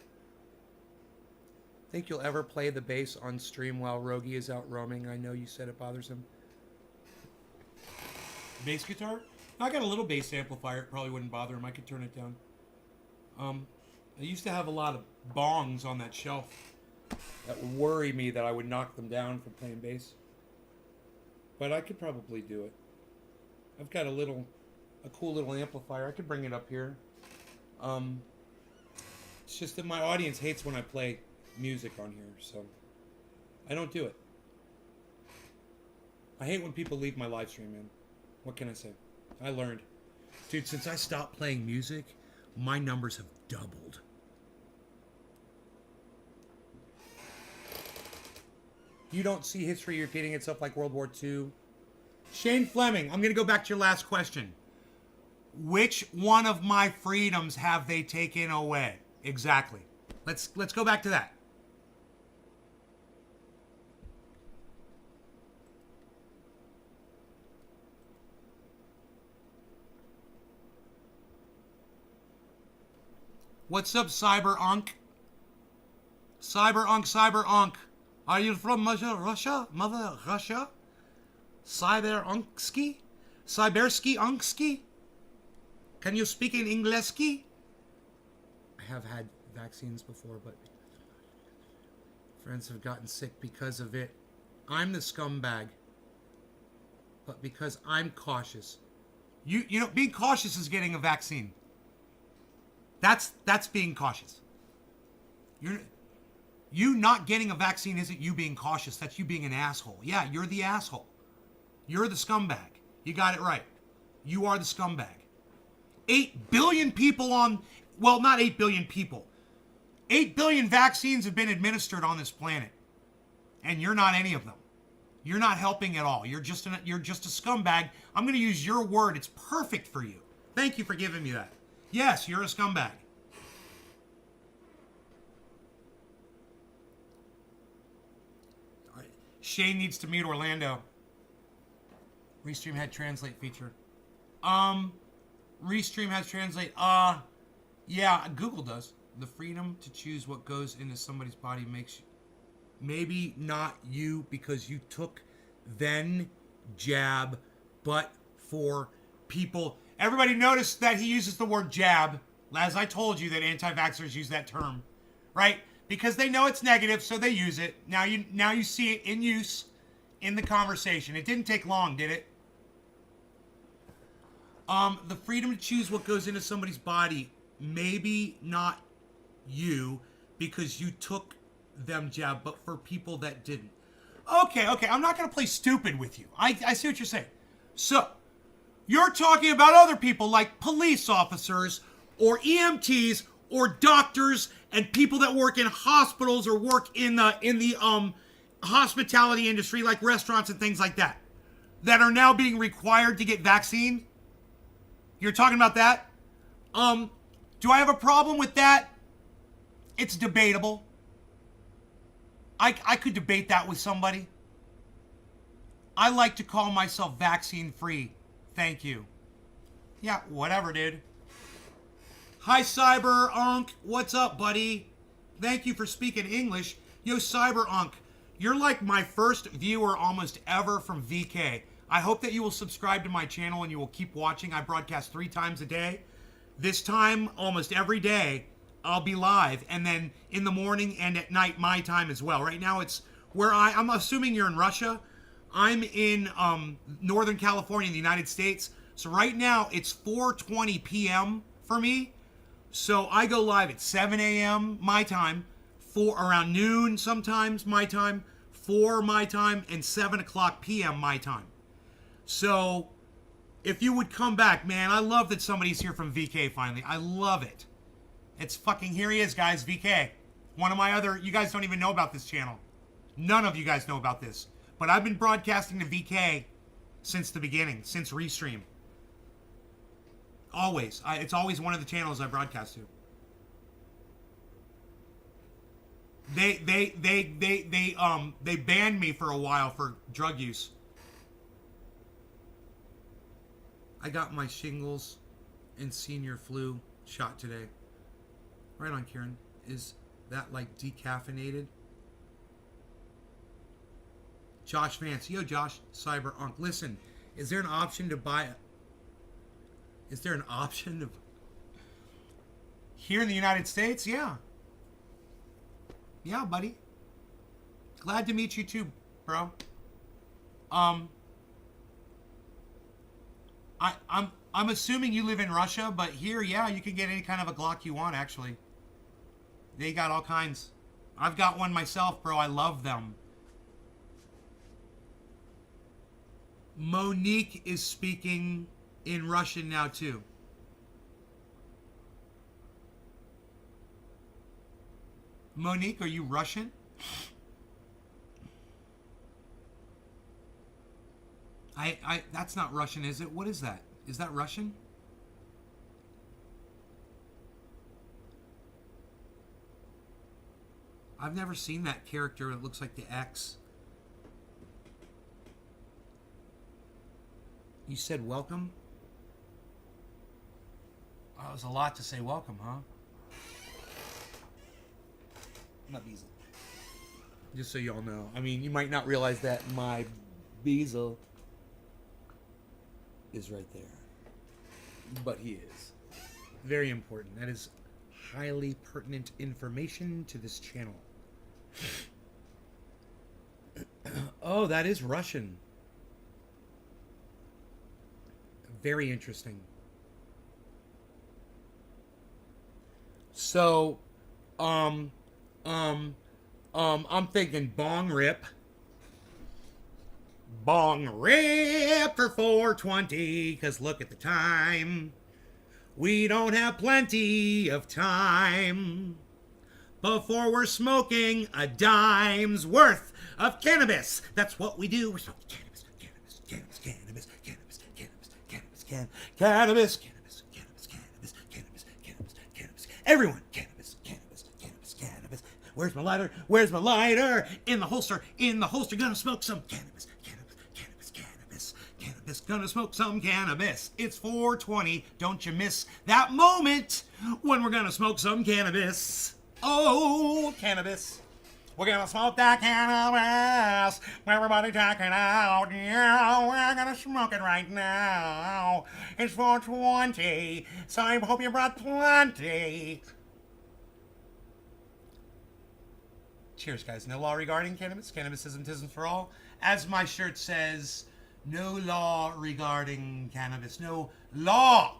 Think you'll ever play the bass on stream while Rogie is out roaming? I know you said it bothers him. Bass guitar? I got a little bass amplifier. It probably wouldn't bother him. I could turn it down. I used to have a lot of bongs on that shelf that would worry me that I would knock them down from playing bass. But I could probably do it. I've got a cool little amplifier. I could bring it up here. It's just that my audience hates when I play music on here, so I don't do it. I hate when people leave my live stream, man. What can I say? I learned. Dude, since I stopped playing music, my numbers have doubled. You don't see history repeating itself like World War II. Shane Fleming, I'm going to go back to your last question. Which one of my freedoms have they taken away? Exactly. Let's go back to that. What's up, Cyber-Unk? Cyber-Unk. Are you from Russia? Mother Russia? Cyber-Unksky? Cybersky-Unksky? Can you speak in Engleski? I have had vaccines before, but friends have gotten sick because of it. I'm the scumbag. But because I'm cautious. You know, being cautious is getting a vaccine. That's being cautious. You not getting a vaccine isn't you being cautious. That's you being an asshole. Yeah, you're the asshole. You're the scumbag. You got it right. You are the scumbag. 8 billion people well, not 8 billion people. 8 billion vaccines have been administered on this planet. And you're not any of them. You're not helping at all. You're just a scumbag. I'm going to use your word. It's perfect for you. Thank you for giving me that. Yes, you're a scumbag. All right. Shane needs to mute Orlando. Restream had translate feature. Restream has translate. Yeah, Google does. The freedom to choose what goes into somebody's body makes you, maybe not you because you took then jab, but for people. Everybody noticed that he uses the word jab, as I told you that anti-vaxxers use that term, right? Because they know it's negative, so they use it. Now you see it in use in the conversation. It didn't take long, did it? The freedom to choose what goes into somebody's body, maybe not you, because you took them jab, but for people that didn't. Okay, I'm not going to play stupid with you. I see what you're saying. So, you're talking about other people like police officers or EMTs or doctors and people that work in hospitals or work in the hospitality industry like restaurants and things like that are now being required to get vaccine. You're talking about that? Do I have a problem with that? It's debatable. I could debate that with somebody. I like to call myself vaccine free. Thank you. Yeah, whatever, dude. Hi, Cyber Unk. What's up, buddy? Thank you for speaking English. Yo, Cyber Unk, you're like my first viewer almost ever from VK. I hope that you will subscribe to my channel and you will keep watching. I broadcast 3 times a day. This time, almost every day, I'll be live. And then in the morning and at night, my time as well. Right now, it's where I'm assuming you're in Russia. I'm in Northern California in the United States. So right now, it's 4:20 p.m. for me. So I go live at 7 a.m. my time, around noon sometimes my time, 4 my time, and 7 o'clock p.m. my time. So if you would come back, man, I love that somebody's here from VK finally. I love it. It's fucking, here he is, guys, VK. One of my other, you guys don't even know about this channel. None of you guys know about this. But I've been broadcasting to VK since the beginning, since Restream. Always. It's always one of the channels I broadcast to. They banned me for a while for drug use. I got my shingles and senior flu shot today. Right on, Kieran. Is that like decaffeinated? Josh Vance. Yo, Josh. Cyber Unk. Listen, is there an option to buy... Is there an option to... Here in the United States? Yeah. Yeah, buddy. Glad to meet you too, bro. I'm assuming you live in Russia, but here, yeah, you can get any kind of a Glock you want, actually. They got all kinds. I've got one myself, bro. I love them. Monique is speaking in Russian now, too. Monique, are you Russian? That's not Russian, is it? What is that? Is that Russian? I've never seen that character. It looks like the X. You said welcome? Oh, it was a lot to say welcome, huh? My bezel. Just so y'all know. I mean, you might not realize that my bezel is right there. But he is. Very important. That is highly pertinent information to this channel. Oh, that is Russian. Very interesting. So, I'm thinking bong rip. Bong rip for 420, because look at the time. We don't have plenty of time before we're smoking a dime's worth of cannabis. That's what we do. We're smoking cannabis, cannabis, cannabis, cannabis, cannabis, cannabis, cannabis, cannabis, cannabis, cannabis, cannabis, cannabis, cannabis, cannabis. Everyone, cannabis, cannabis, cannabis, cannabis. Where's my lighter? Where's my lighter? In the holster, in the holster. Gonna smoke some cannabis, cannabis, cannabis, cannabis, cannabis. Gonna smoke some cannabis. It's 420. Don't you miss that moment when we're gonna smoke some cannabis. Oh, cannabis. We're gonna smoke that cannabis. Everybody check it out. Yeah, we're gonna smoke it right now. It's 420, so I hope you brought plenty. Cheers, guys. No law regarding cannabis. Cannabis isn't for all. As my shirt says, No law regarding cannabis. No law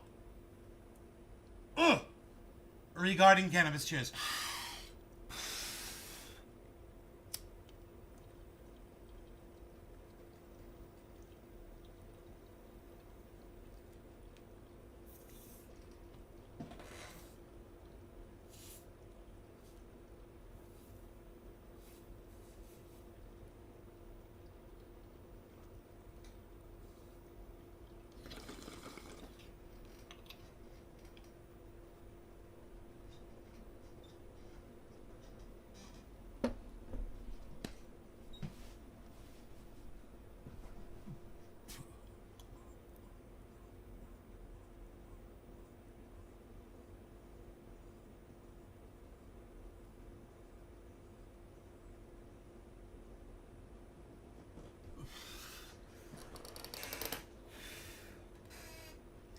regarding cannabis. Cheers.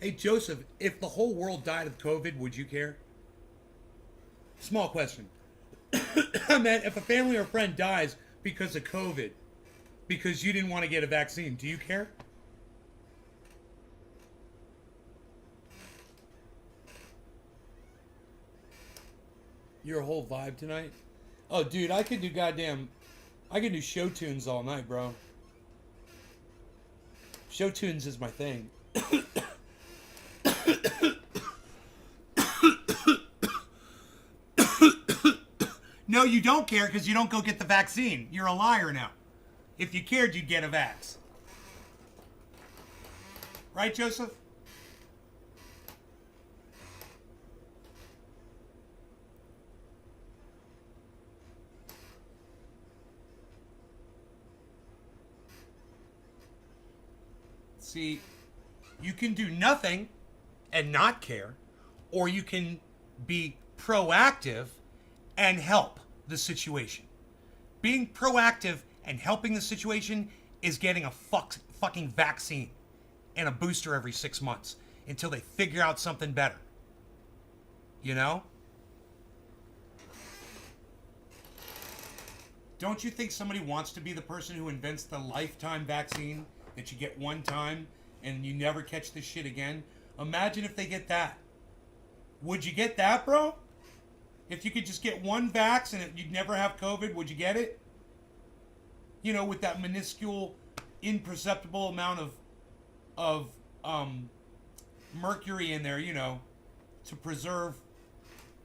Hey, Joseph, if the whole world died of COVID, would you care? Small question. I meant, if a family or friend dies because of COVID, because you didn't want to get a vaccine, do you care? Your whole vibe tonight? Oh, dude, I could do show tunes all night, bro. Show tunes is my thing. No, you don't care because you don't go get the vaccine. You're a liar now. If you cared, you'd get a vax. Right, Joseph? See, you can do nothing and not care, or you can be proactive and help the situation. Being proactive and helping the situation is getting a fucking vaccine and a booster every 6 months until they figure out something better. You know? Don't you think somebody wants to be the person who invents the lifetime vaccine that you get one time and you never catch this shit again? Imagine if they get that. Would you get that, bro? If you could just get one vax and you'd never have COVID, would you get it? You know, with that minuscule, imperceptible amount of mercury in there, you know, to preserve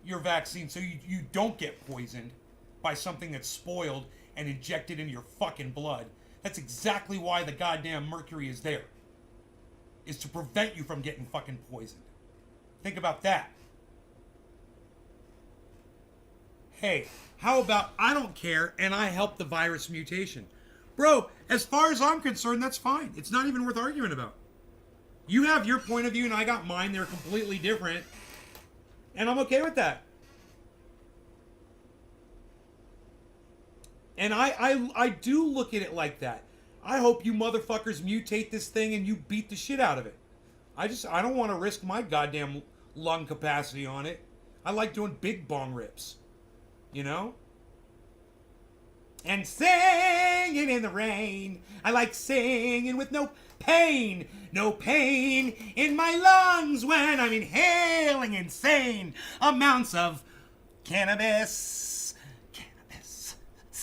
your vaccine so you don't get poisoned by something that's spoiled and injected into your fucking blood. That's exactly why the goddamn mercury is there. Is to prevent you from getting fucking poisoned. Think about that. Hey, how about I don't care and I help the virus mutation? Bro, as far as I'm concerned, that's fine. It's not even worth arguing about. You have your point of view and I got mine. They're completely different. And I'm okay with that. And I do look at it like that. I hope you motherfuckers mutate this thing and you beat the shit out of it. I don't want to risk my goddamn lung capacity on it. I like doing big bong rips. You know? And singing in the rain. I like singing with no pain. No pain in my lungs when I'm inhaling insane amounts of cannabis. Cannabis.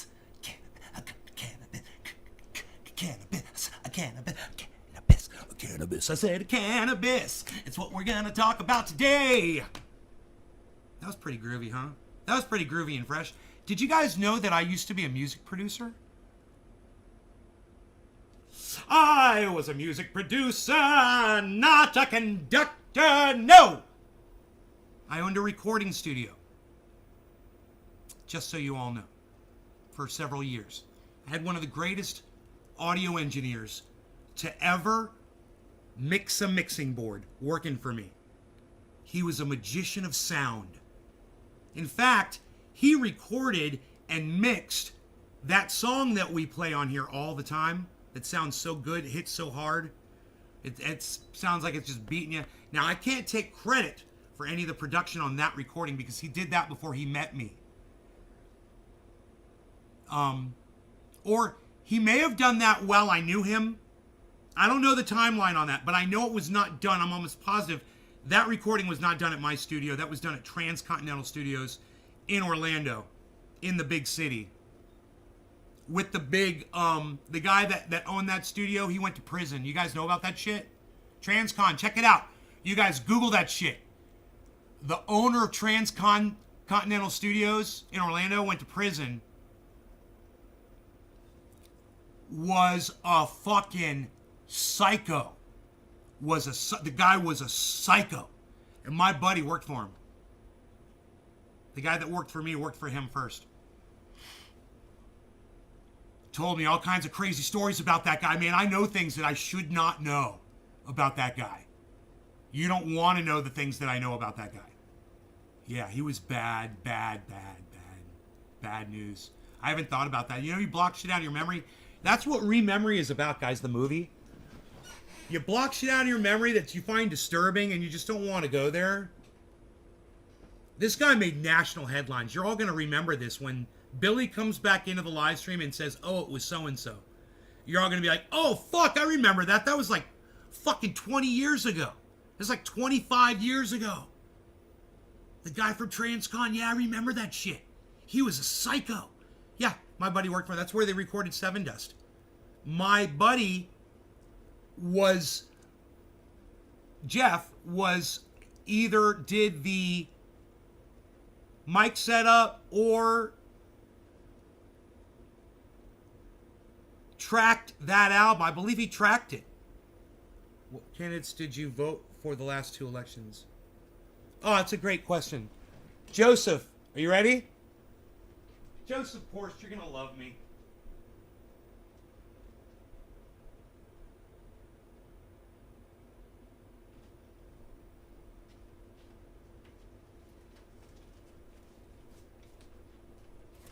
Cannabis. I said cannabis. It's what we're going to talk about today. That was pretty groovy, huh? That was pretty groovy and fresh. Did you guys know that I used to be a music producer? I was a music producer, not a conductor, no! I owned a recording studio. Just so you all know. For several years. I had one of the greatest audio engineers to ever mix a mixing board working for me. He was a magician of sound. In fact, he recorded and mixed that song that we play on here all the time. That sounds so good, it hits so hard. It sounds like it's just beating you. Now, I can't take credit for any of the production on that recording because he did that before he met me. Or he may have done that while I knew him, I don't know the timeline on that, but I know it was not done. I'm almost positive that recording was not done at my studio. That was done at Transcontinental Studios in Orlando, in the big city. With the big, the guy that owned that studio, he went to prison. You guys know about that shit? Transcon, check it out. You guys Google that shit. The owner of Transcontinental Studios in Orlando went to prison. Was a fucking psycho. The guy was a psycho. And my buddy worked for him. The guy that worked for me worked for him first. Told me all kinds of crazy stories about that guy. Man, I know things that I should not know about that guy. You don't want to know the things that I know about that guy. Yeah, he was bad news. I haven't thought about that. You know, you block shit out of your memory. That's what Rememory is about, guys, the movie. You block shit out of your memory that you find disturbing and you just don't want to go there. This guy made national headlines. You're all going to remember this when Billy comes back into the live stream and says, oh, it was so-and-so. You're all going to be like, oh, fuck, I remember that. That was like fucking 20 years ago. It was like 25 years ago. The guy from Transcon, yeah, I remember that shit. He was a psycho. Yeah, my buddy worked for, that's where they recorded Seven Dust. My buddy Jeff was either did the mic setup or tracked that album. I believe he tracked it. What candidates did you vote for the last two elections? Oh, that's a great question. Joseph, are you ready? Joseph Porst, you're going to love me.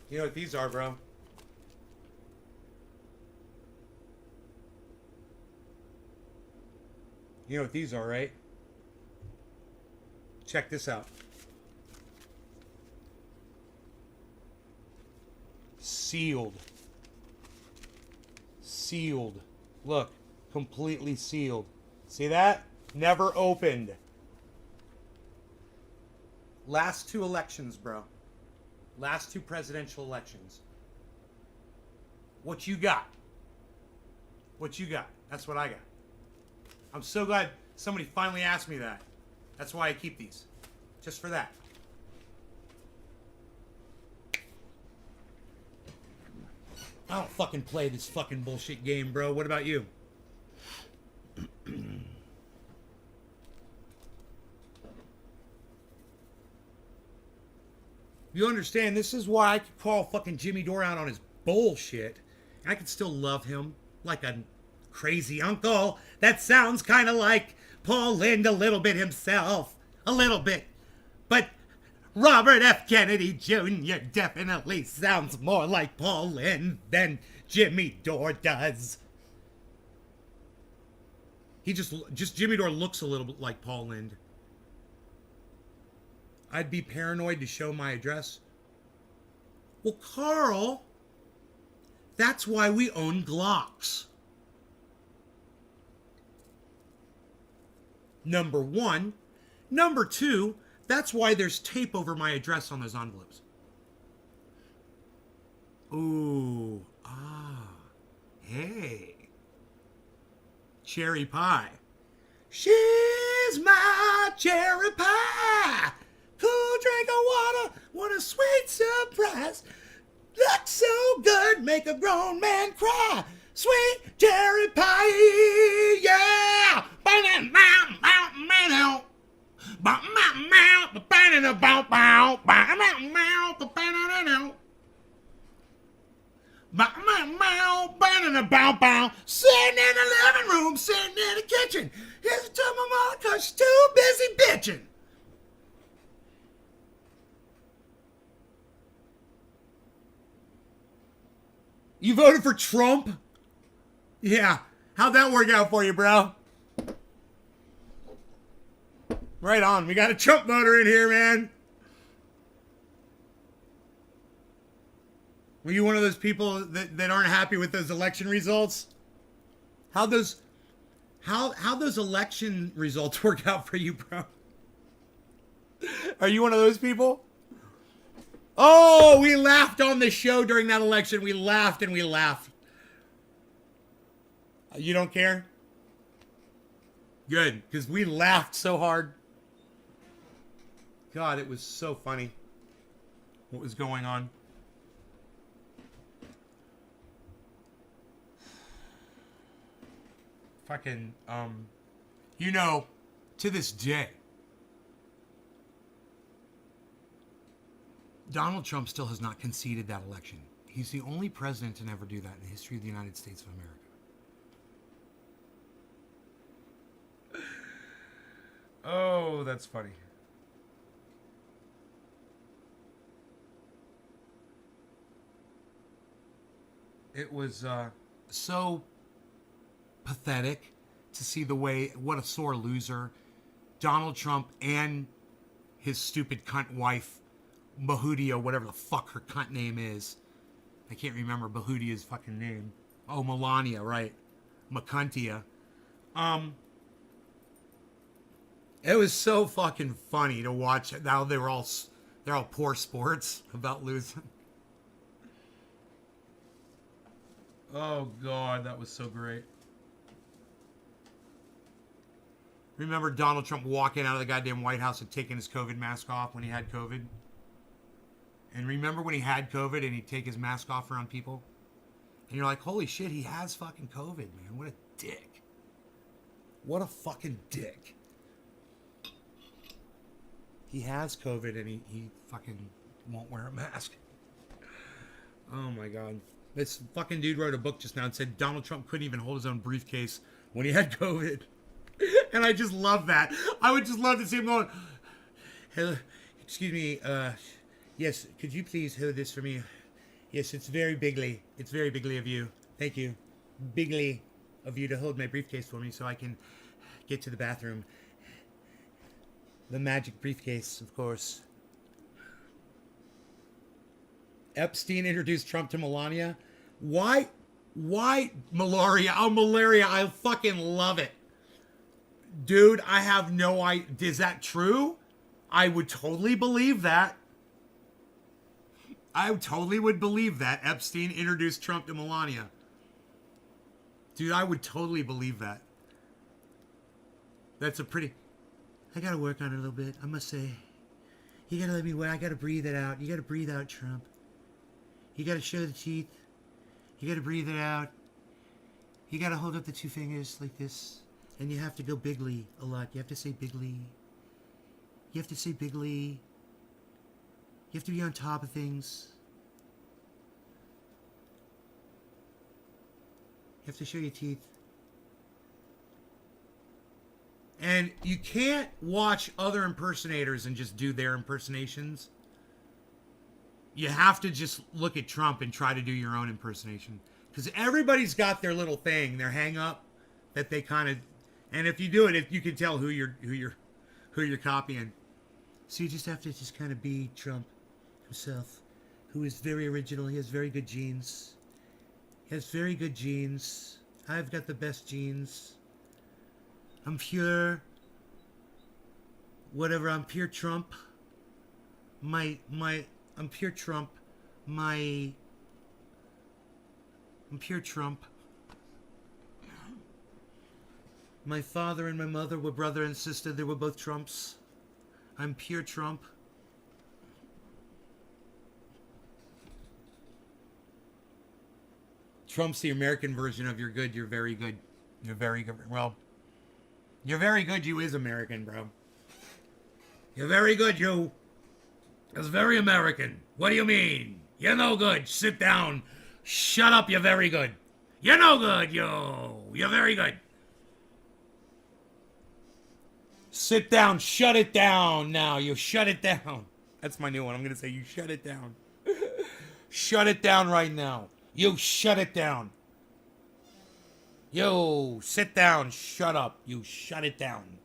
You know what these are, bro? You know what these are, right? Check this out. Sealed. Sealed. Look, completely sealed. See that? Never opened. Last two elections, bro. Last two presidential elections. What you got? What you got? That's what I got. I'm so glad somebody finally asked me that. That's why I keep these. Just for that. I don't fucking play this fucking bullshit game, bro. What about you? You understand, this is why I could call fucking Jimmy Dore out on his bullshit. And I could still love him like a crazy uncle. That sounds kind of like Paul Lynde a little bit himself. A little bit. But Robert F. Kennedy Jr. definitely sounds more like Paul Lynde than Jimmy Dore does. He just Jimmy Dore looks a little bit like Paul Lynde. I'd be paranoid to show my address. Well, Carl, that's why we own Glocks. Number one. Number two, that's why there's tape over my address on those envelopes. Ooh, hey. Cherry pie. She's my cherry pie. Cool drink of water, what a sweet surprise. Looks so good, make a grown man cry. Sweet cherry pie, yeah. Sitting in the living room, sitting in the kitchen. Here's a tub of mama, cause she's too busy bitching. You voted for Trump? Yeah. How'd that work out for you, bro? Right on. We got a Trump voter in here, man. Were you one of those people that aren't happy with those election results? How'd those How those election results work out for you, bro? Are you one of those people? Oh, we laughed on the show during that election. We laughed and we laughed. You don't care? Good, because we laughed so hard. God, it was so funny what was going on. Fucking, you know, to this day, Donald Trump still has not conceded that election. He's the only president to never do that in the history of the United States of America. Oh, that's funny. It was so pathetic to see the way, what a sore loser Donald Trump and his stupid cunt wife, Mahudia, whatever the fuck her cunt name is. I can't remember Bahudia's fucking name. Oh, Melania, right. McCuntia. It was so fucking funny to watch. Now they're all poor sports about losing. Oh, God, that was so great. Remember Donald Trump walking out of the goddamn White House and taking his COVID mask off when he had COVID? And remember when he had COVID and he'd take his mask off around people? And you're like, holy shit, he has fucking COVID, man. What a dick. What a fucking dick. He has COVID and he fucking won't wear a mask. Oh my God. This fucking dude wrote a book just now and said Donald Trump couldn't even hold his own briefcase when he had COVID. And I just love that. I would just love to see him going, hello, excuse me, yes, could you please hold this for me? Yes, it's very bigly of you. Thank you. Bigly of you to hold my briefcase for me so I can get to the bathroom. The magic briefcase, of course. Epstein introduced Trump to Melania. Why malaria? Oh, malaria. I fucking love it. Dude, I have no idea. Is that true? I would totally believe that. I totally would believe that Epstein introduced Trump to Melania. Dude, I would totally believe that. That's a pretty... I gotta work on it a little bit, I must say. You gotta let me work. I gotta breathe it out. You gotta breathe out, Trump. You gotta show the teeth. You gotta breathe it out. You gotta hold up the two fingers like this. And you have to go bigly a lot. You have to say bigly. You have to say bigly. You have to be on top of things. You have to show your teeth. And you can't watch other impersonators and just do their impersonations. You have to just look at Trump and try to do your own impersonation. Because everybody's got their little thing, their hang up that they kind of... And if you do it, you can tell who you're copying. So you just have to just kind of be Trump himself, who is very original. He has very good genes. He has very good genes. I've got the best genes. I'm pure. Whatever. I'm pure Trump. I'm pure Trump. I'm pure Trump. My father and my mother were brother and sister. They were both Trumps. I'm pure Trump. Trump's the American version of you're good, you're very good. You're very good. Well, you're very good, you is American, bro. You're very good, you. That's very American. What do you mean? You're no good. Sit down. Shut up, you're very good. You're no good, yo. You're very good. Sit down. Shut it down now. You shut it down. That's my new one. I'm going to say you shut it down. Shut it down right now. You shut it down. Yo, sit down. Shut up. You shut it down.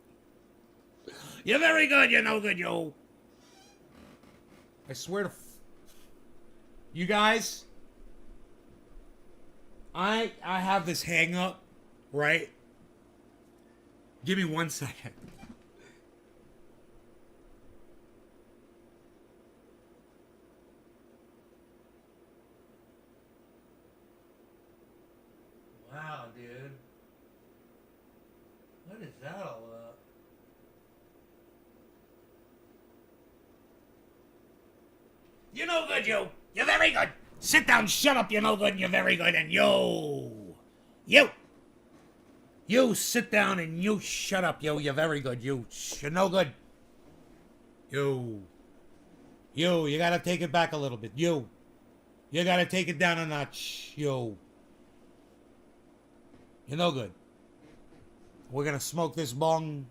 You're very good. You're no good, yo. I swear to... You guys, I have this hang up, right? Give me 1 second. Wow, dude. What is that all about? You're no good, you. You're very good. Sit down, shut up, you're no good, and you're very good, and you. You sit down and you shut up, yo. You're very good, you. You're no good. You gotta take it back a little bit. You gotta take it down a notch. You're no good. We're gonna smoke this bong.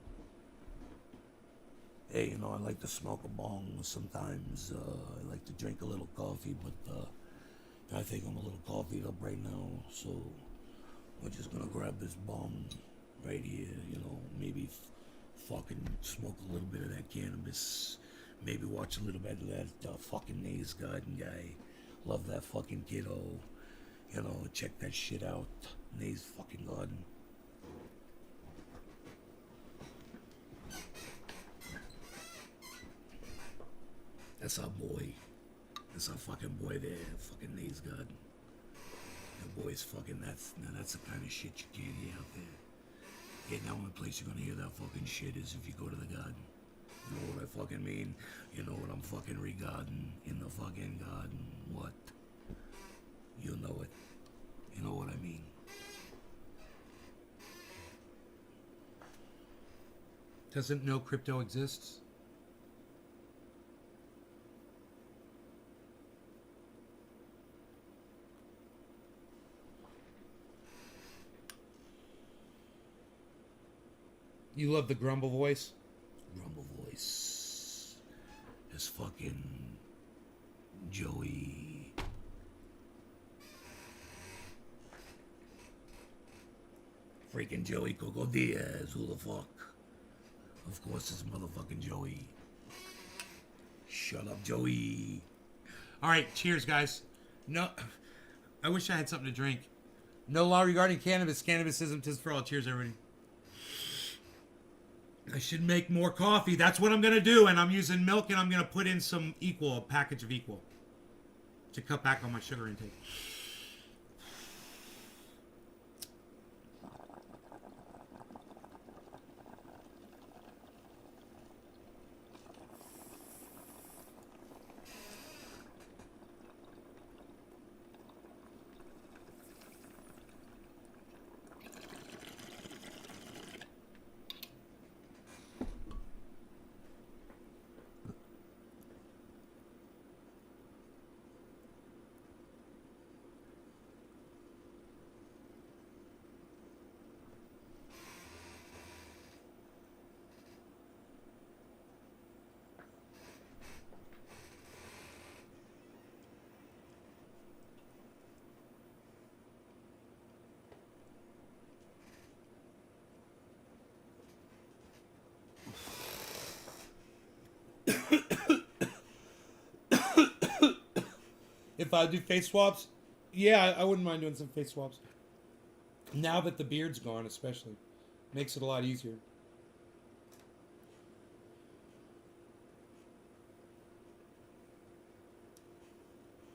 Hey, you know, I like to smoke a bong sometimes. I like to drink a little coffee, but I think I'm a little coffeeed up right now, so we're just gonna grab this bong right here, you know, maybe fucking smoke a little bit of that cannabis, maybe watch a little bit of that fucking Naze Garden guy. Love that fucking kiddo. You know, check that shit out. Naze fucking Garden. That's our boy. That's our fucking boy there, fucking Naze Garden. The boy's fucking, that's the kind of shit you can't hear out there. Yeah, the only place you're gonna hear that fucking shit is if you go to the garden. You know what I fucking mean? You know what I'm fucking regarding in the fucking garden. What? You know it. You know what I mean. Doesn't no crypto exists? You love the grumble voice? Grumble voice. This fucking Joey. Freaking Joey Coco Diaz. Who the fuck? Of course it's motherfucking Joey. Shut up, Joey. Alright, cheers, guys. No, I wish I had something to drink. No law regarding cannabis. Cannabisism, tis for all. Cheers, everybody. I should make more coffee. That's what I'm going to do. And I'm using milk, and I'm going to put in some Equal, a package of Equal, to cut back on my sugar intake. If I do face swaps, yeah, I wouldn't mind doing some face swaps. Now that the beard's gone, especially. Makes it a lot easier.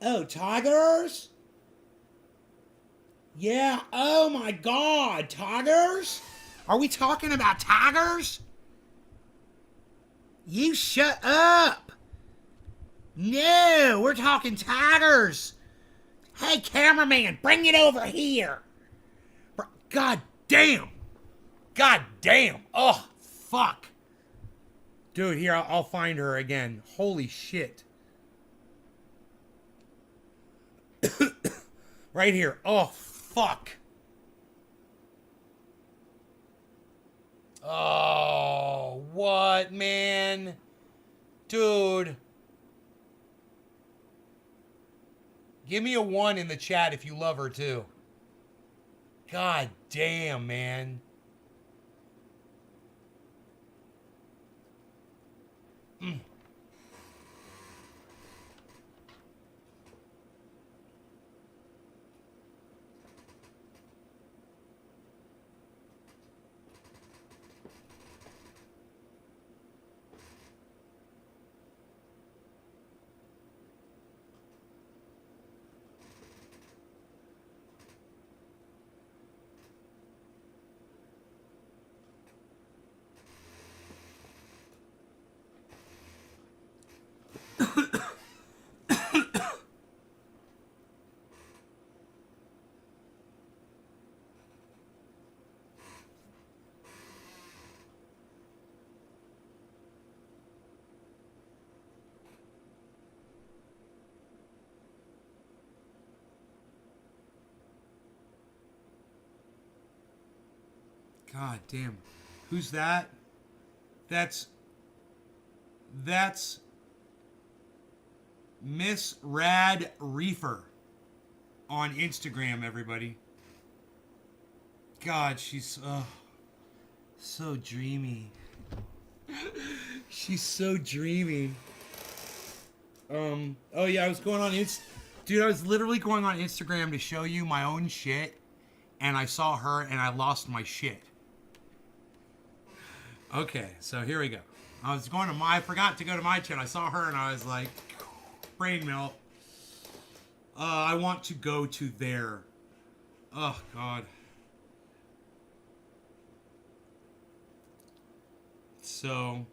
Oh, tigers? Yeah, oh my god, tigers? Are we talking about tigers? You shut up! No, we're talking tigers. Hey, cameraman, bring it over here. God damn. God damn. Oh, fuck. Dude, here, I'll find her again. Holy shit. Right here. Oh, fuck. Oh, what, man? Dude. Give me a 1 in the chat if you love her, too. God damn, man. God damn. Who's that? That's Miss Rad Reefer on Instagram, everybody. God, she's so dreamy. She's so dreamy. Oh yeah, I was going on dude, I was literally going on Instagram to show you my own shit, and I saw her and I lost my shit. Okay, so here we go. I forgot to go to my channel. I saw her and I was like, brain melt. I want to go to there. Oh God. So.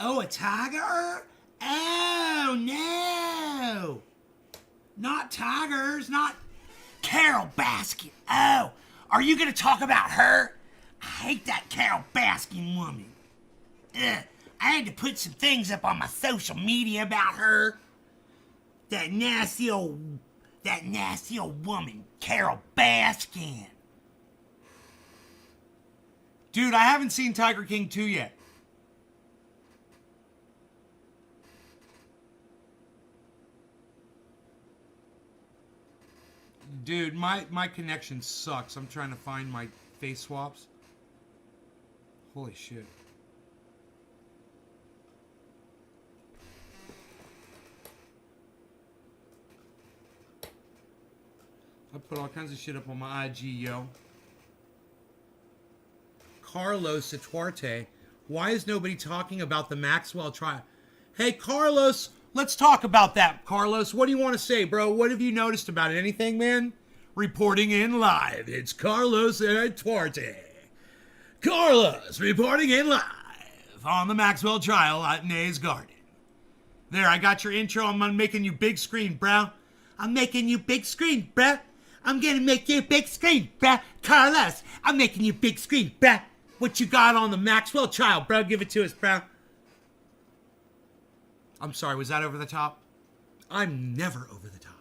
Oh, a tiger? Oh, no. Not tigers, not Carol Baskin. Oh, are you going to talk about her? I hate that Carol Baskin woman. Ugh, I had to put some things up on my social media about her. That nasty old woman, Carol Baskin. Dude, I haven't seen Tiger King 2 yet. Dude, my connection sucks. I'm trying to find my face swaps. Holy shit. I put all kinds of shit up on my IG, yo. Carlos Duarte. Why is nobody talking about the Maxwell trial? Hey, Carlos, let's talk about that. Carlos, what do you want to say, bro? What have you noticed about it? Anything, man? Reporting in live. It's Carlos Duarte. Carlos reporting in live on the Maxwell trial at Nay's Garden. There, I got your intro. I'm making you big screen, bro. I'm making you big screen, bro. I'm gonna make you big screen, bro. Carlos, I'm making you big screen, bro. What you got on the Maxwell trial, bro? Give it to us, bro. I'm sorry, was that over the top? I'm never over the top.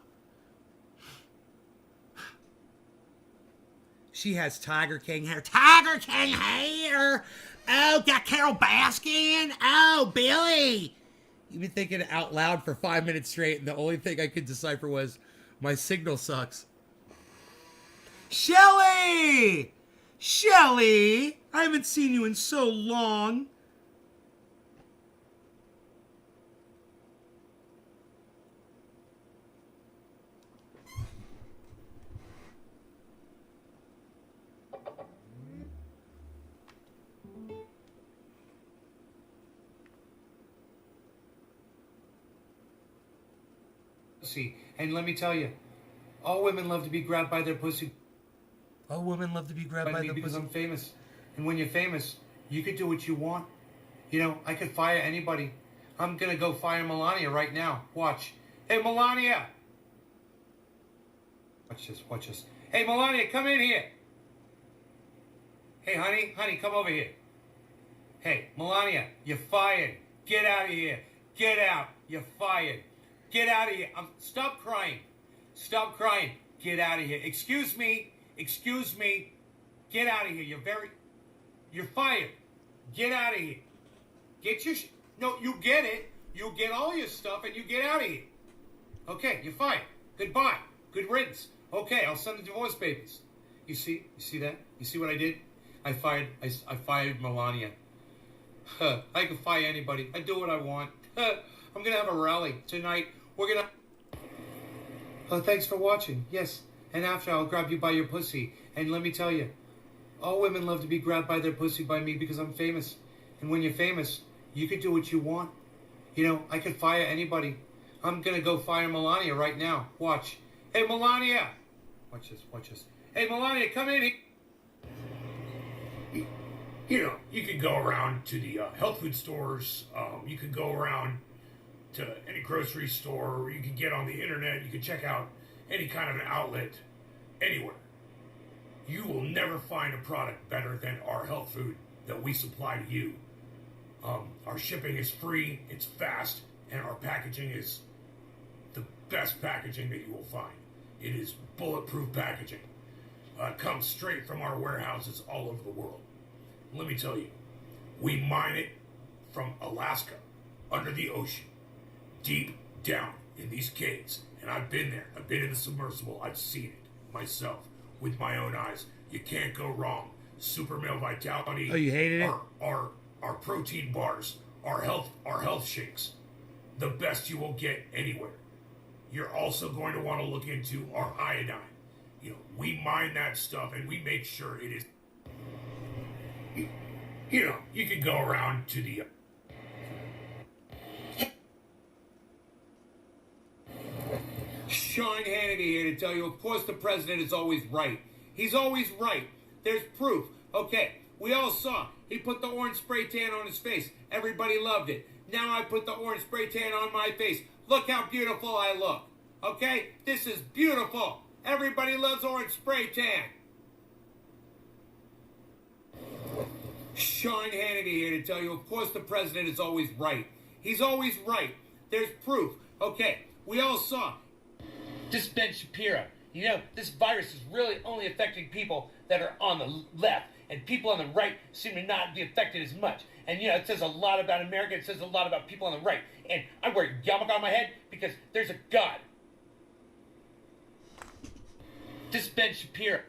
She has Tiger King hair. Tiger King hair! Oh, got Carol Baskin? Oh, Billy! You've been thinking out loud for 5 minutes straight, and the only thing I could decipher was, my signal sucks. Shelly! Shelly! I haven't seen you in so long. See, and let me tell you, all women love to be grabbed by their pussy. All women love to be grabbed by their pussy. Because I'm famous. And when you're famous, you could do what you want. You know, I could fire anybody. I'm gonna go fire Melania right now. Watch. Hey, Melania! Watch this, watch this. Hey, Melania, come in here! Hey, honey, come over here. Hey, Melania, you're fired. Get out of here. Get out. You're fired. Get out of here. Stop crying. Stop crying. Get out of here. Excuse me. Excuse me. Get out of here. You're fired. Get out of here. Get your no, you get it. You get all your stuff and you get out of here. Okay, you're fired. Goodbye. Good riddance. Okay, I'll send the divorce papers. You see that? You see what I did? I fired Melania. I can fire anybody. I do what I want. I'm gonna have a rally tonight. We're gonna. Oh, thanks for watching. Yes, and after I'll grab you by your pussy. And let me tell you, all women love to be grabbed by their pussy by me because I'm famous. And when you're famous, you could do what you want. You know, I could fire anybody. I'm gonna go fire Melania right now. Watch. Hey, Melania. Watch this. Watch this. Hey, Melania, come in here. You know, you could go around to the health food stores. You could go around to any grocery store. Or you could get on the internet. You could check out any kind of an outlet anywhere. You will never find a product better than our health food that we supply to you. Our shipping is free, it's fast, and our packaging is the best packaging that you will find. It is bulletproof packaging. Comes straight from our warehouses all over the world. Let me tell you, we mine it from Alaska, under the ocean, deep down in these caves. And I've been there. I've been in the submersible. I've seen it myself with my own eyes. You can't go wrong. Super Male Vitality. Oh, you hated it? Our protein bars, our health shakes, the best you will get anywhere. You're also going to want to look into our iodine. You know, we mine that stuff and we make sure it is. You know, you can go around to the. Sean Hannity here to tell you, of course, the president is always right. He's always right. There's proof. Okay, we all saw. He put the orange spray tan on his face. Everybody loved it. Now I put the orange spray tan on my face. Look how beautiful I look. Okay? This is beautiful. Everybody loves orange spray tan. Sean Hannity here to tell you, of course, the president is always right. He's always right. There's proof. Okay, we all saw. This Ben Shapiro, you know, this virus is really only affecting people that are on the left, and people on the right seem to not be affected as much. And, you know, it says a lot about America. It says a lot about people on the right. And I wear a yarmulke on my head because there's a God. This Ben Shapiro.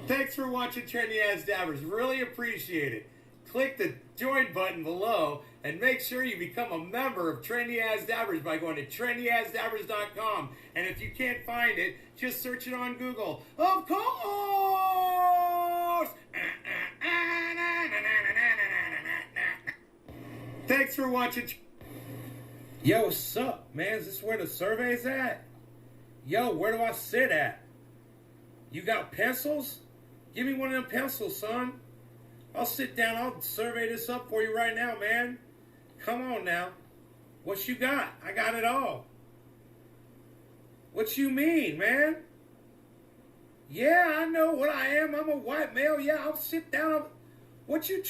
Thanks for watching Trendy As Dabbers. Really appreciate it. Click the join button below and make sure you become a member of Trendy As Dabbers by going to trendyasdabbers.com. And if you can't find it, just search it on Google. Of course! Thanks for watching. Yo, what's up, man? Is this where the survey's at? Yo, where do I sit at? You got pencils? Give me one of them pencils, son. I'll sit down. I'll survey this up for you right now, man. Come on now. What you got? I got it all. What you mean, man? Yeah, I know what I am. I'm a white male. Yeah, I'll sit down. What you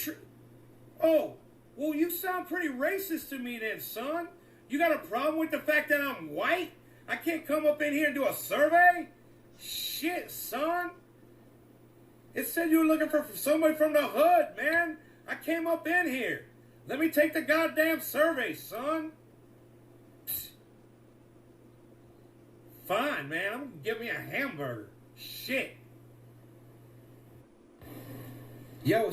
Oh, well, you sound pretty racist to me then, son. You got a problem with the fact that I'm white? I can't come up in here and do a survey? Shit, son. It said you were looking for somebody from the hood, man. I came up in here. Let me take the goddamn survey, son. Psst. Fine, man. I'm gonna give me a hamburger. Shit. Yo.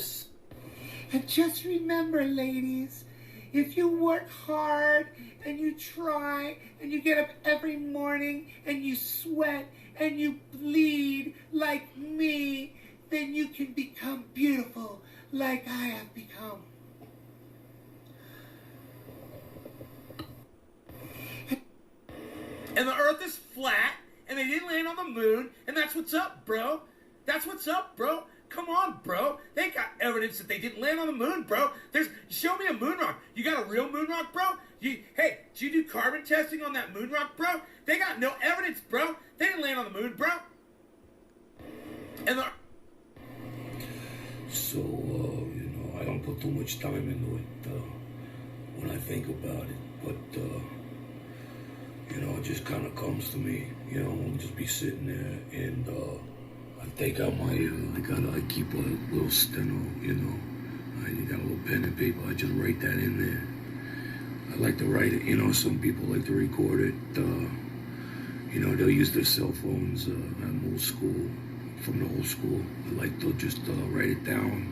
And just remember, ladies, if you work hard and you try and you get up every morning and you sweat and you bleed like me, then you can become beautiful like I have become. And the earth is flat, and they didn't land on the moon, and that's what's up, bro. That's what's up, bro. Come on, bro. They got evidence that they didn't land on the moon, bro. Show me a moon rock. You got a real moon rock, bro? Hey, did you do carbon testing on that moon rock, bro? They got no evidence, bro. They didn't land on the moon, bro. And So, you know, I don't put too much time into it when I think about it, but, you know, it just kind of comes to me, you know, I'll just be sitting there and I take out my, I keep a little steno, you know, I got a little pen and paper, I just write that in there. I like to write it, you know, some people like to record it, you know, they'll use their cell phones, I'm old school. From the old school, I like to just write it down,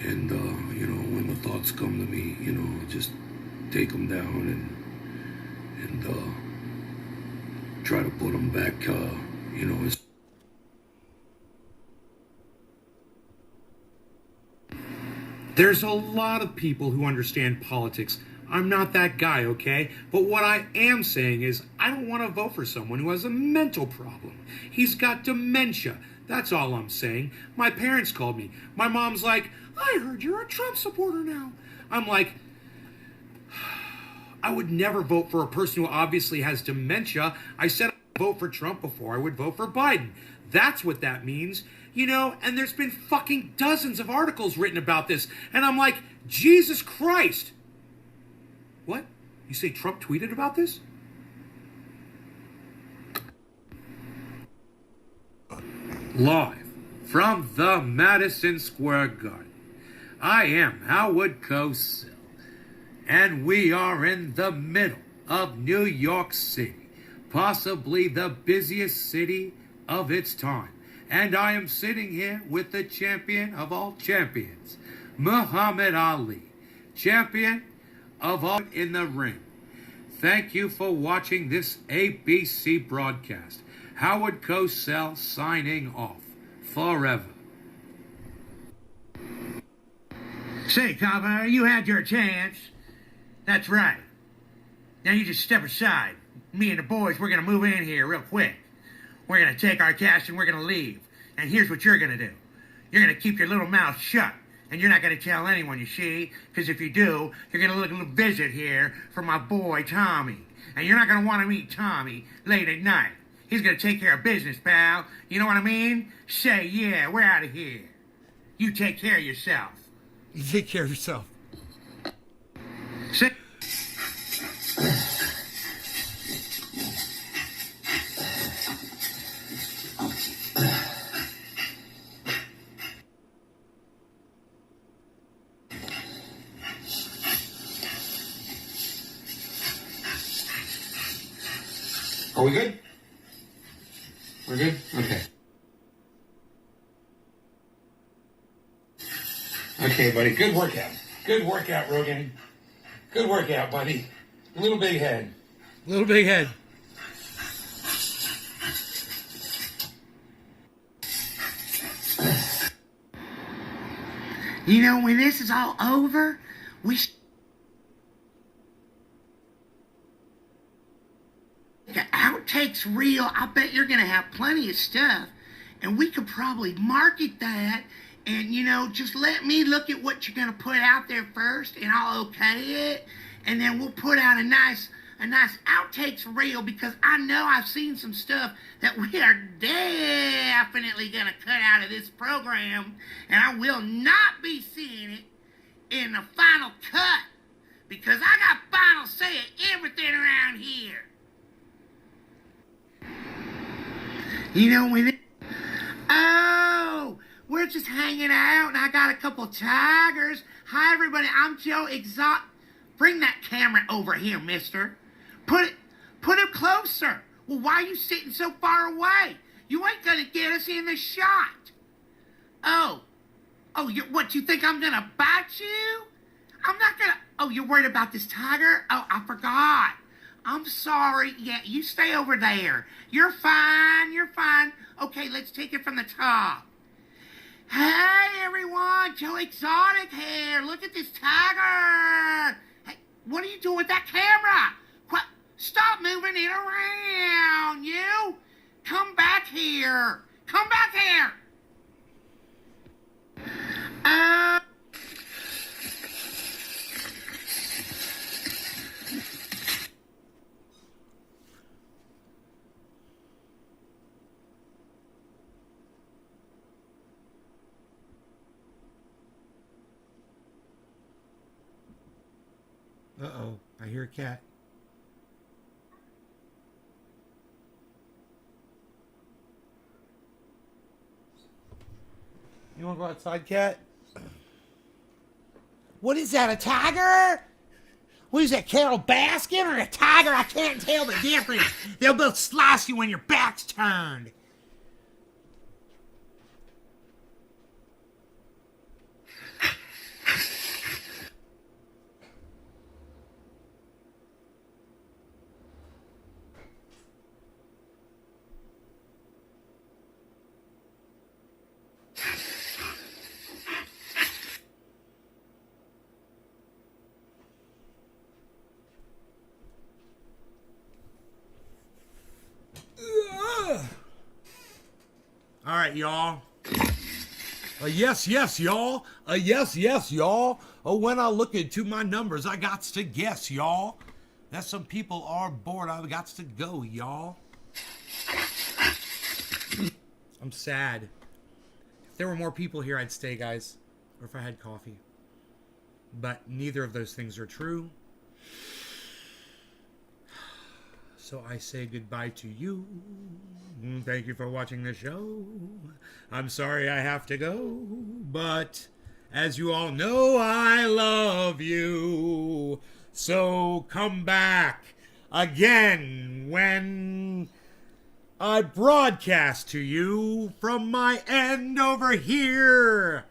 and you know, when the thoughts come to me, you know, just take them down and try to put them back, you know. There's a lot of people who understand politics. I'm not that guy, okay? But what I am saying is I don't want to vote for someone who has a mental problem. He's got dementia. That's all I'm saying. My parents called me. My mom's like, I heard you're a Trump supporter now. I'm like, I would never vote for a person who obviously has dementia. I said I'd vote for Trump before I would vote for Biden. That's what that means. You know, and there's been fucking dozens of articles written about this. And I'm like, Jesus Christ. What? You say Trump tweeted about this? Live from the Madison Square Garden, I am Howard Cosell, and we are in the middle of New York City, possibly the busiest city of its time. And I am sitting here with the champion of all champions, Muhammad Ali, champion of all in the ring. Thank you for watching this ABC broadcast. Howard Cosell signing off forever. Say, Copper, you had your chance. That's right. Now you just step aside. Me and the boys, we're going to move in here real quick. We're going to take our cash and we're going to leave. And here's what you're going to do. You're going to keep your little mouth shut. And you're not going to tell anyone, you see? Because if you do, you're going to look a little visit here from my boy, Tommy. And you're not going to want to meet Tommy late at night. He's going to take care of business, pal. You know what I mean? Say, yeah, we're out of here. You take care of yourself. You take care of yourself. Say... Are we good? We're good? Okay. Okay, buddy. Good workout. Good workout, Rogan. Good workout, buddy. Little big head. Little big head. You know, when this is all over, the outtakes reel. I bet you're going to have plenty of stuff. And we could probably market that. And, you know, just let me look at what you're going to put out there first. And I'll okay it. And then we'll put out a nice outtakes reel. Because I know I've seen some stuff that we are definitely going to cut out of this program. And I will not be seeing it in the final cut. Because I got final say at everything around here. You know, oh, we're just hanging out, and I got a couple tigers. Hi, everybody, I'm Joe Exotic. Bring that camera over here, mister. Put it closer. Well, why are you sitting so far away? You ain't gonna get us in the shot. Oh, what, you think I'm gonna bite you? I'm not gonna, oh, you're worried about this tiger? Oh, I forgot. I'm sorry. Yeah, you stay over there. You're fine. You're fine. Okay, let's take it from the top. Hey, everyone. Joe Exotic here. Look at this tiger. Hey, what are you doing with that camera? What? Stop moving it around, you. Come back here. Come back here. Uh-oh, I hear a cat. You want to go outside, cat? What is that, a tiger? What is that, Carol Baskin or a tiger? I can't tell the difference. They'll both slice you when your back's turned. All right, y'all. Yes, y'all. Yes, y'all. Oh, when I look into my numbers, I got to guess, y'all. That some people are bored. I've got to go, y'all. I'm sad. If there were more people here, I'd stay, guys. Or if I had coffee. But neither of those things are true. So I say goodbye to you. Thank you for watching the show. I'm sorry I have to go, but as you all know, I love you. So come back again when I broadcast to you from my end over here.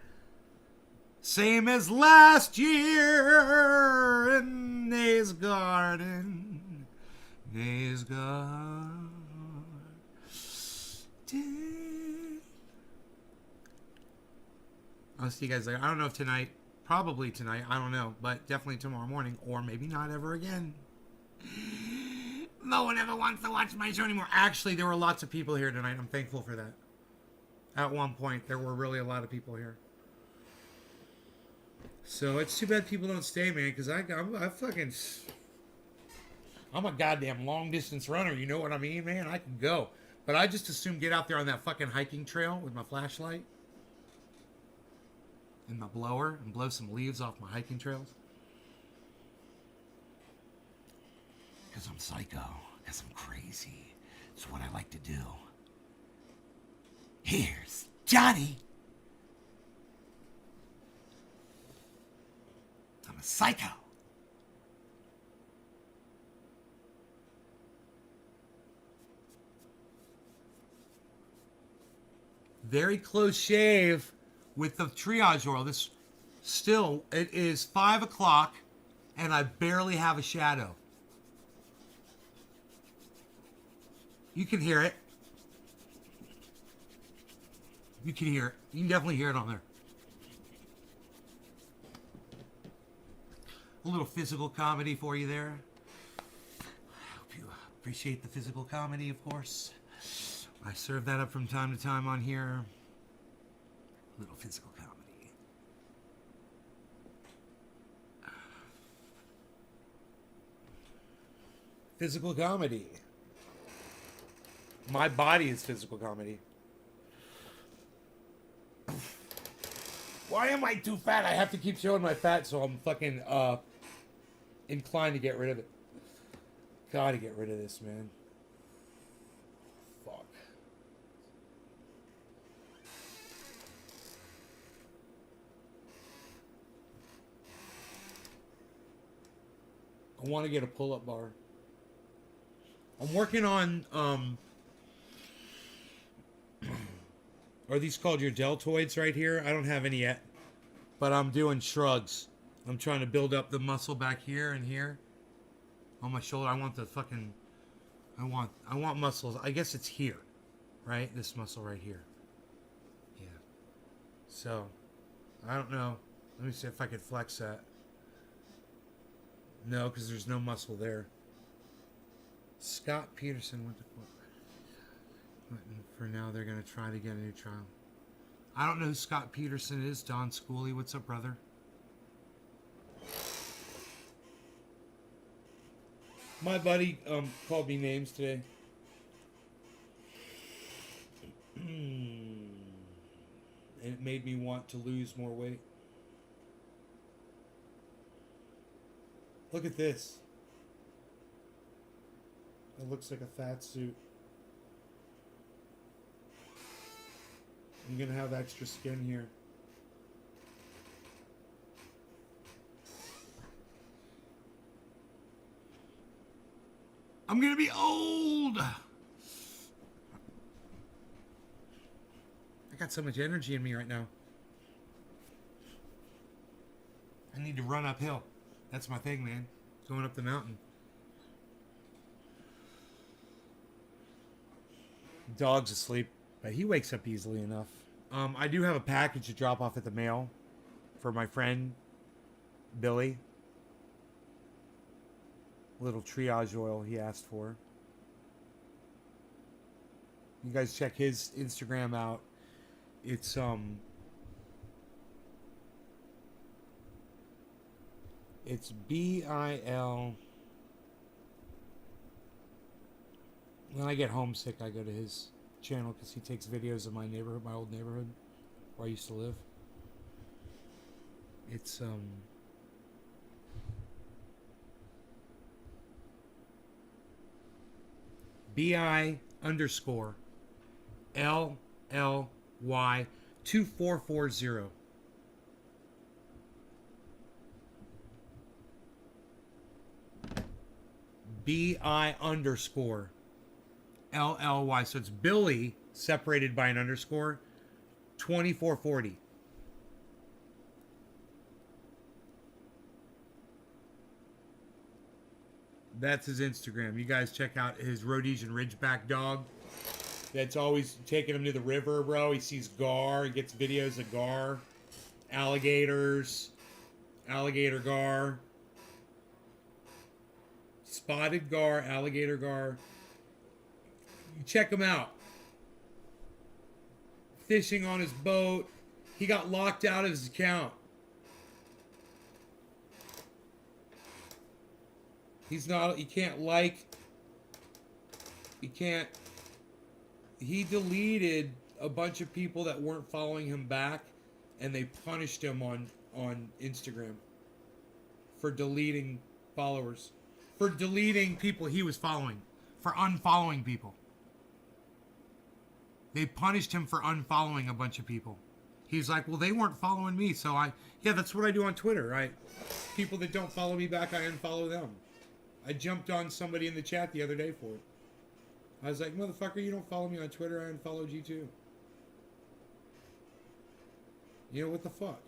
Same as last year in Nay's garden. Nay's garden. I'll see you guys later. I don't know if tonight, probably tonight, I don't know, but definitely tomorrow morning, or maybe not ever again. No one ever wants to watch my show anymore. Actually, there were lots of people here tonight. I'm thankful for that. At one point, there were really a lot of people here. So it's too bad people don't stay, man, because I'm a goddamn long distance runner. You know what I mean, man? I can go. But I just assume get out there on that fucking hiking trail with my flashlight and my blower and blow some leaves off my hiking trails. Because I'm psycho. Because I'm crazy. It's what I like to do. Here's Johnny. I'm a psycho. Very close shave with the triage oil. This still, it is 5 o'clock and I barely have a shadow. You can hear it. You can hear it. You can definitely hear it on there. A little physical comedy for you there. I hope you appreciate the physical comedy, of course. I serve that up from time to time on here. A little physical comedy. Physical comedy. My body is physical comedy. Why am I too fat? I have to keep showing my fat, so I'm fucking inclined to get rid of it. Gotta get rid of this, man. Fuck. I want to get a pull-up bar. I'm working on are these called your deltoids right here? I don't have any yet, but I'm doing shrugs. I'm trying to build up the muscle back here and here on my shoulder. I want the fucking, I want muscles. I guess it's here, right? This muscle right here. Yeah. So, I don't know. Let me see if I could flex that. No, because there's no muscle there. Scott Peterson went to court. For now, they're going to try to get a new trial. I don't know who Scott Peterson is. Don Schooley, what's up, brother? My buddy called me names today. And it made me want to lose more weight. Look at this. It looks like a fat suit. I'm going to have extra skin here. I'm going to be old. I got so much energy in me right now. I need to run uphill. That's my thing, man. Going up the mountain. Dog's asleep, but he wakes up easily enough. I do have a package to drop off at the mail for my friend, Billy. Little triage oil he asked for. You guys check his Instagram out. It's it's BIL. When I get homesick, I go to his channel because he takes videos of my neighborhood, my old neighborhood where I used to live. It's BI underscore LLY 2440. BI underscore LLY. So it's Billy separated by an underscore 2440. That's his Instagram. You guys check out his Rhodesian Ridgeback dog. That's always taking him to the river, bro. He sees gar. He gets videos of gar. Alligators. Alligator gar. Spotted gar. Alligator gar. Check him out. Fishing on his boat. He got locked out of his account. He's not, he can't like, he can't, he deleted a bunch of people that weren't following him back, and they punished him on Instagram for deleting followers, for deleting people he was following, for unfollowing people. They punished him for unfollowing a bunch of people. He's like, well, they weren't following me, so yeah, that's what I do on Twitter. People that don't follow me back, I unfollow them. I jumped on somebody in the chat the other day for it. I was like, motherfucker, you don't follow me on Twitter, I unfollowed you too. You know, what the fuck?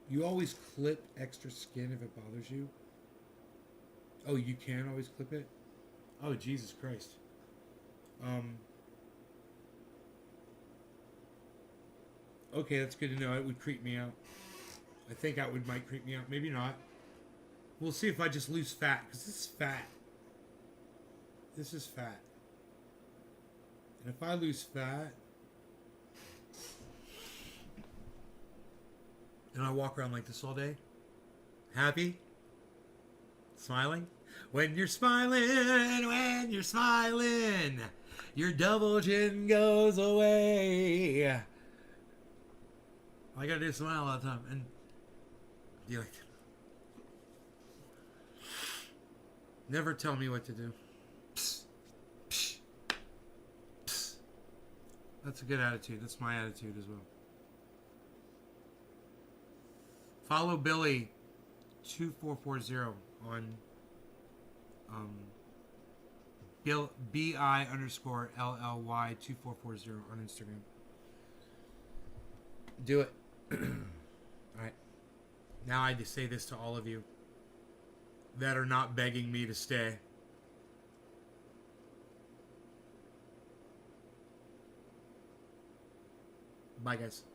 You always clip extra skin if it bothers you? Oh, you can always clip it? Oh, Jesus Christ. Okay, that's good to know. It would creep me out. I think that might creep me out. Maybe not. We'll see if I just lose fat, because this is fat. This is fat. And if I lose fat, and I walk around like this all day, happy, smiling. When you're smiling, your double chin goes away. All I gotta do is smile all the time, and you're like, never tell me what to do. Psst, psst, psst. That's a good attitude. That's my attitude as well. Follow Billy 2440 on BI underscore LLY 2440 on Instagram. Do it. Alright. Now I just say this to all of you that are not begging me to stay. Bye, guys.